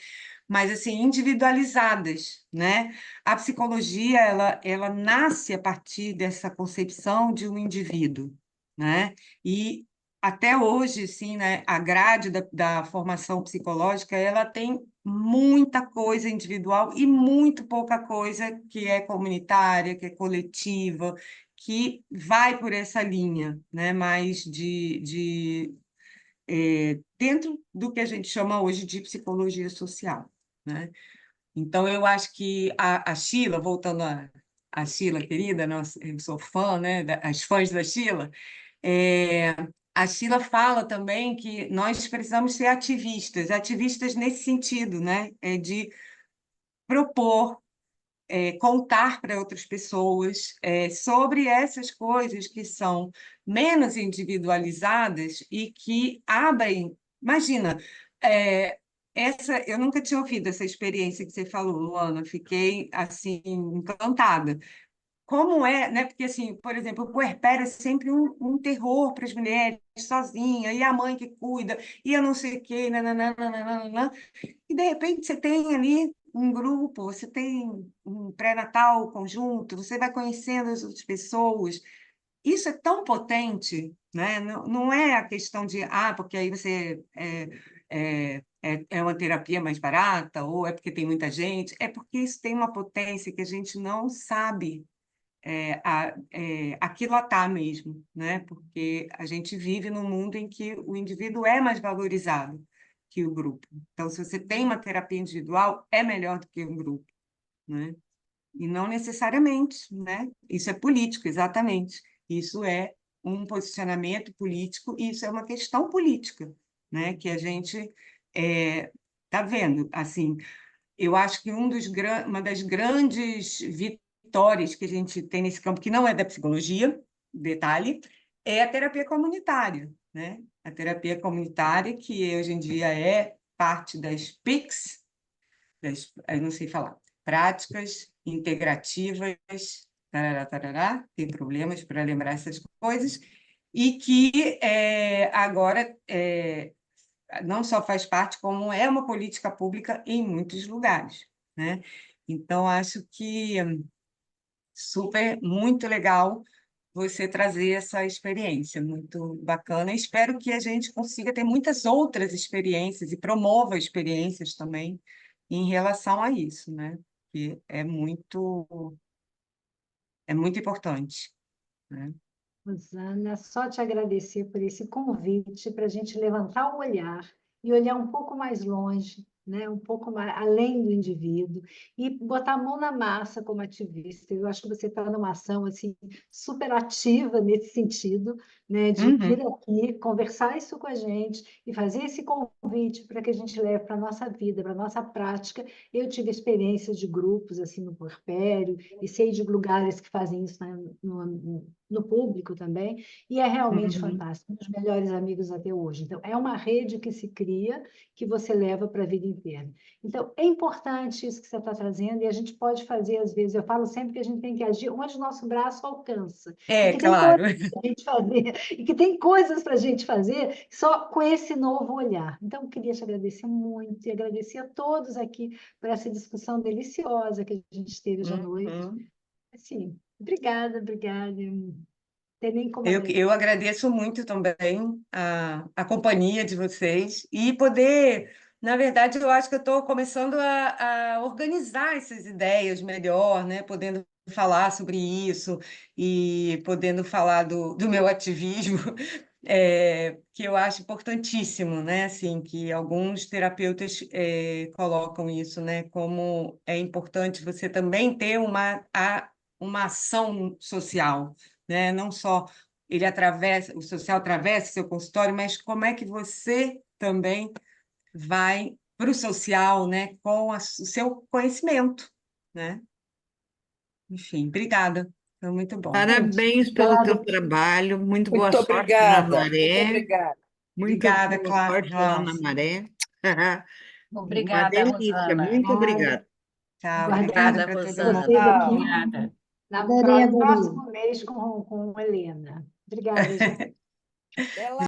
Mas assim, individualizadas, né? A psicologia, ela nasce a partir dessa concepção de um indivíduo, né? E até hoje, sim, né, a grade da formação psicológica, ela tem muita coisa individual e muito pouca coisa que é comunitária, que é coletiva, que vai por essa linha, né? Mais dentro do que a gente chama hoje de psicologia social, né? Então, eu acho que a Sheila, voltando a Sheila, querida, eu sou fã, né, as fãs da Sheila, é, a Sheila fala também que nós precisamos ser ativistas, ativistas nesse sentido, né, de propor, contar para outras pessoas sobre essas coisas que são menos individualizadas e que abrem. Imagina, eu nunca tinha ouvido essa experiência que você falou, Luana, fiquei assim encantada. Como é, né? Porque, assim, por exemplo, o puerpério é sempre um terror para as mulheres, sozinha, e a mãe que cuida, e eu não sei o quê, nananana. E, de repente, você tem ali um grupo, você tem um pré-natal conjunto, você vai conhecendo as outras pessoas. Isso é tão potente, né? Não é a questão de, porque aí você é uma terapia mais barata, ou é porque tem muita gente, é porque isso tem uma potência que a gente não sabe aquilatar mesmo, né? Porque a gente vive num mundo em que o indivíduo é mais valorizado que o grupo. Então, se você tem uma terapia individual, é melhor do que um grupo, né? E não necessariamente, né? Isso é político, exatamente. Isso é um posicionamento político, e isso é uma questão política, né? Que a gente está vendo. Assim, eu acho que uma das grandes vitórias que a gente tem nesse campo, que não é da psicologia, detalhe, é a terapia comunitária, né? A terapia comunitária, que hoje em dia é parte das PICs, eu não sei falar, práticas integrativas, tarará, tarará, tem problemas para lembrar essas coisas, e que agora não só faz parte, como é uma política pública em muitos lugares, né? Então, acho que muito legal você trazer essa experiência, muito bacana. Espero que a gente consiga ter muitas outras experiências e promova experiências também em relação a isso, né? Que é muito importante, né? Rosana, só te agradecer por esse convite para a gente levantar o olhar e olhar um pouco mais longe, né? Um pouco mais além do indivíduo e botar a mão na massa como ativista. Eu acho que você está numa ação assim super ativa nesse sentido, né? De vir Uhum. aqui conversar isso com a gente e fazer esse convite para que a gente leve para a nossa vida, para a nossa prática. Eu tive experiências de grupos assim no puerpério e sei de lugares que fazem isso, né, no público também, e é realmente Uhum. fantástico, um dos melhores amigos até hoje. Então, é uma rede que se cria, que você leva para a vida inteira. Então, é importante isso que você está trazendo, e a gente pode fazer, às vezes, eu falo sempre que a gente tem que agir onde o nosso braço alcança, e que tem Claro. coisa para a gente fazer e que tem coisas para a gente fazer só com esse novo olhar. Então, eu queria te agradecer muito e agradecer a todos aqui por essa discussão deliciosa que a gente teve hoje à noite. Uhum. Assim, obrigada, obrigada. Não tem nem como Eu, agradecer. eu agradeço muito também a companhia de vocês e poder, na verdade, eu acho que eu estou começando a organizar essas ideias melhor, né? Podendo falar sobre isso e podendo falar do meu ativismo, que eu acho importantíssimo, né? Assim, que alguns terapeutas colocam isso, né? Como é importante você também ter uma ação social, né? Não só o social atravessa seu consultório, mas como é que você também vai para o social, né, com o seu conhecimento, né? Enfim, obrigada, foi muito bom. Parabéns pelo teu trabalho, muito boa Muito sorte lá na obrigada, muito Maré, obrigada. muita Obrigada, boa sorte lá na Glaucia. Maré. Uma Obrigada, delícia, Rosana. muito obrigada. Tchau, Guardando obrigada para todo mundo. vocês aqui Tchau. no Adorei, adorei. próximo mês com Helena. Obrigada, gente. Até lá.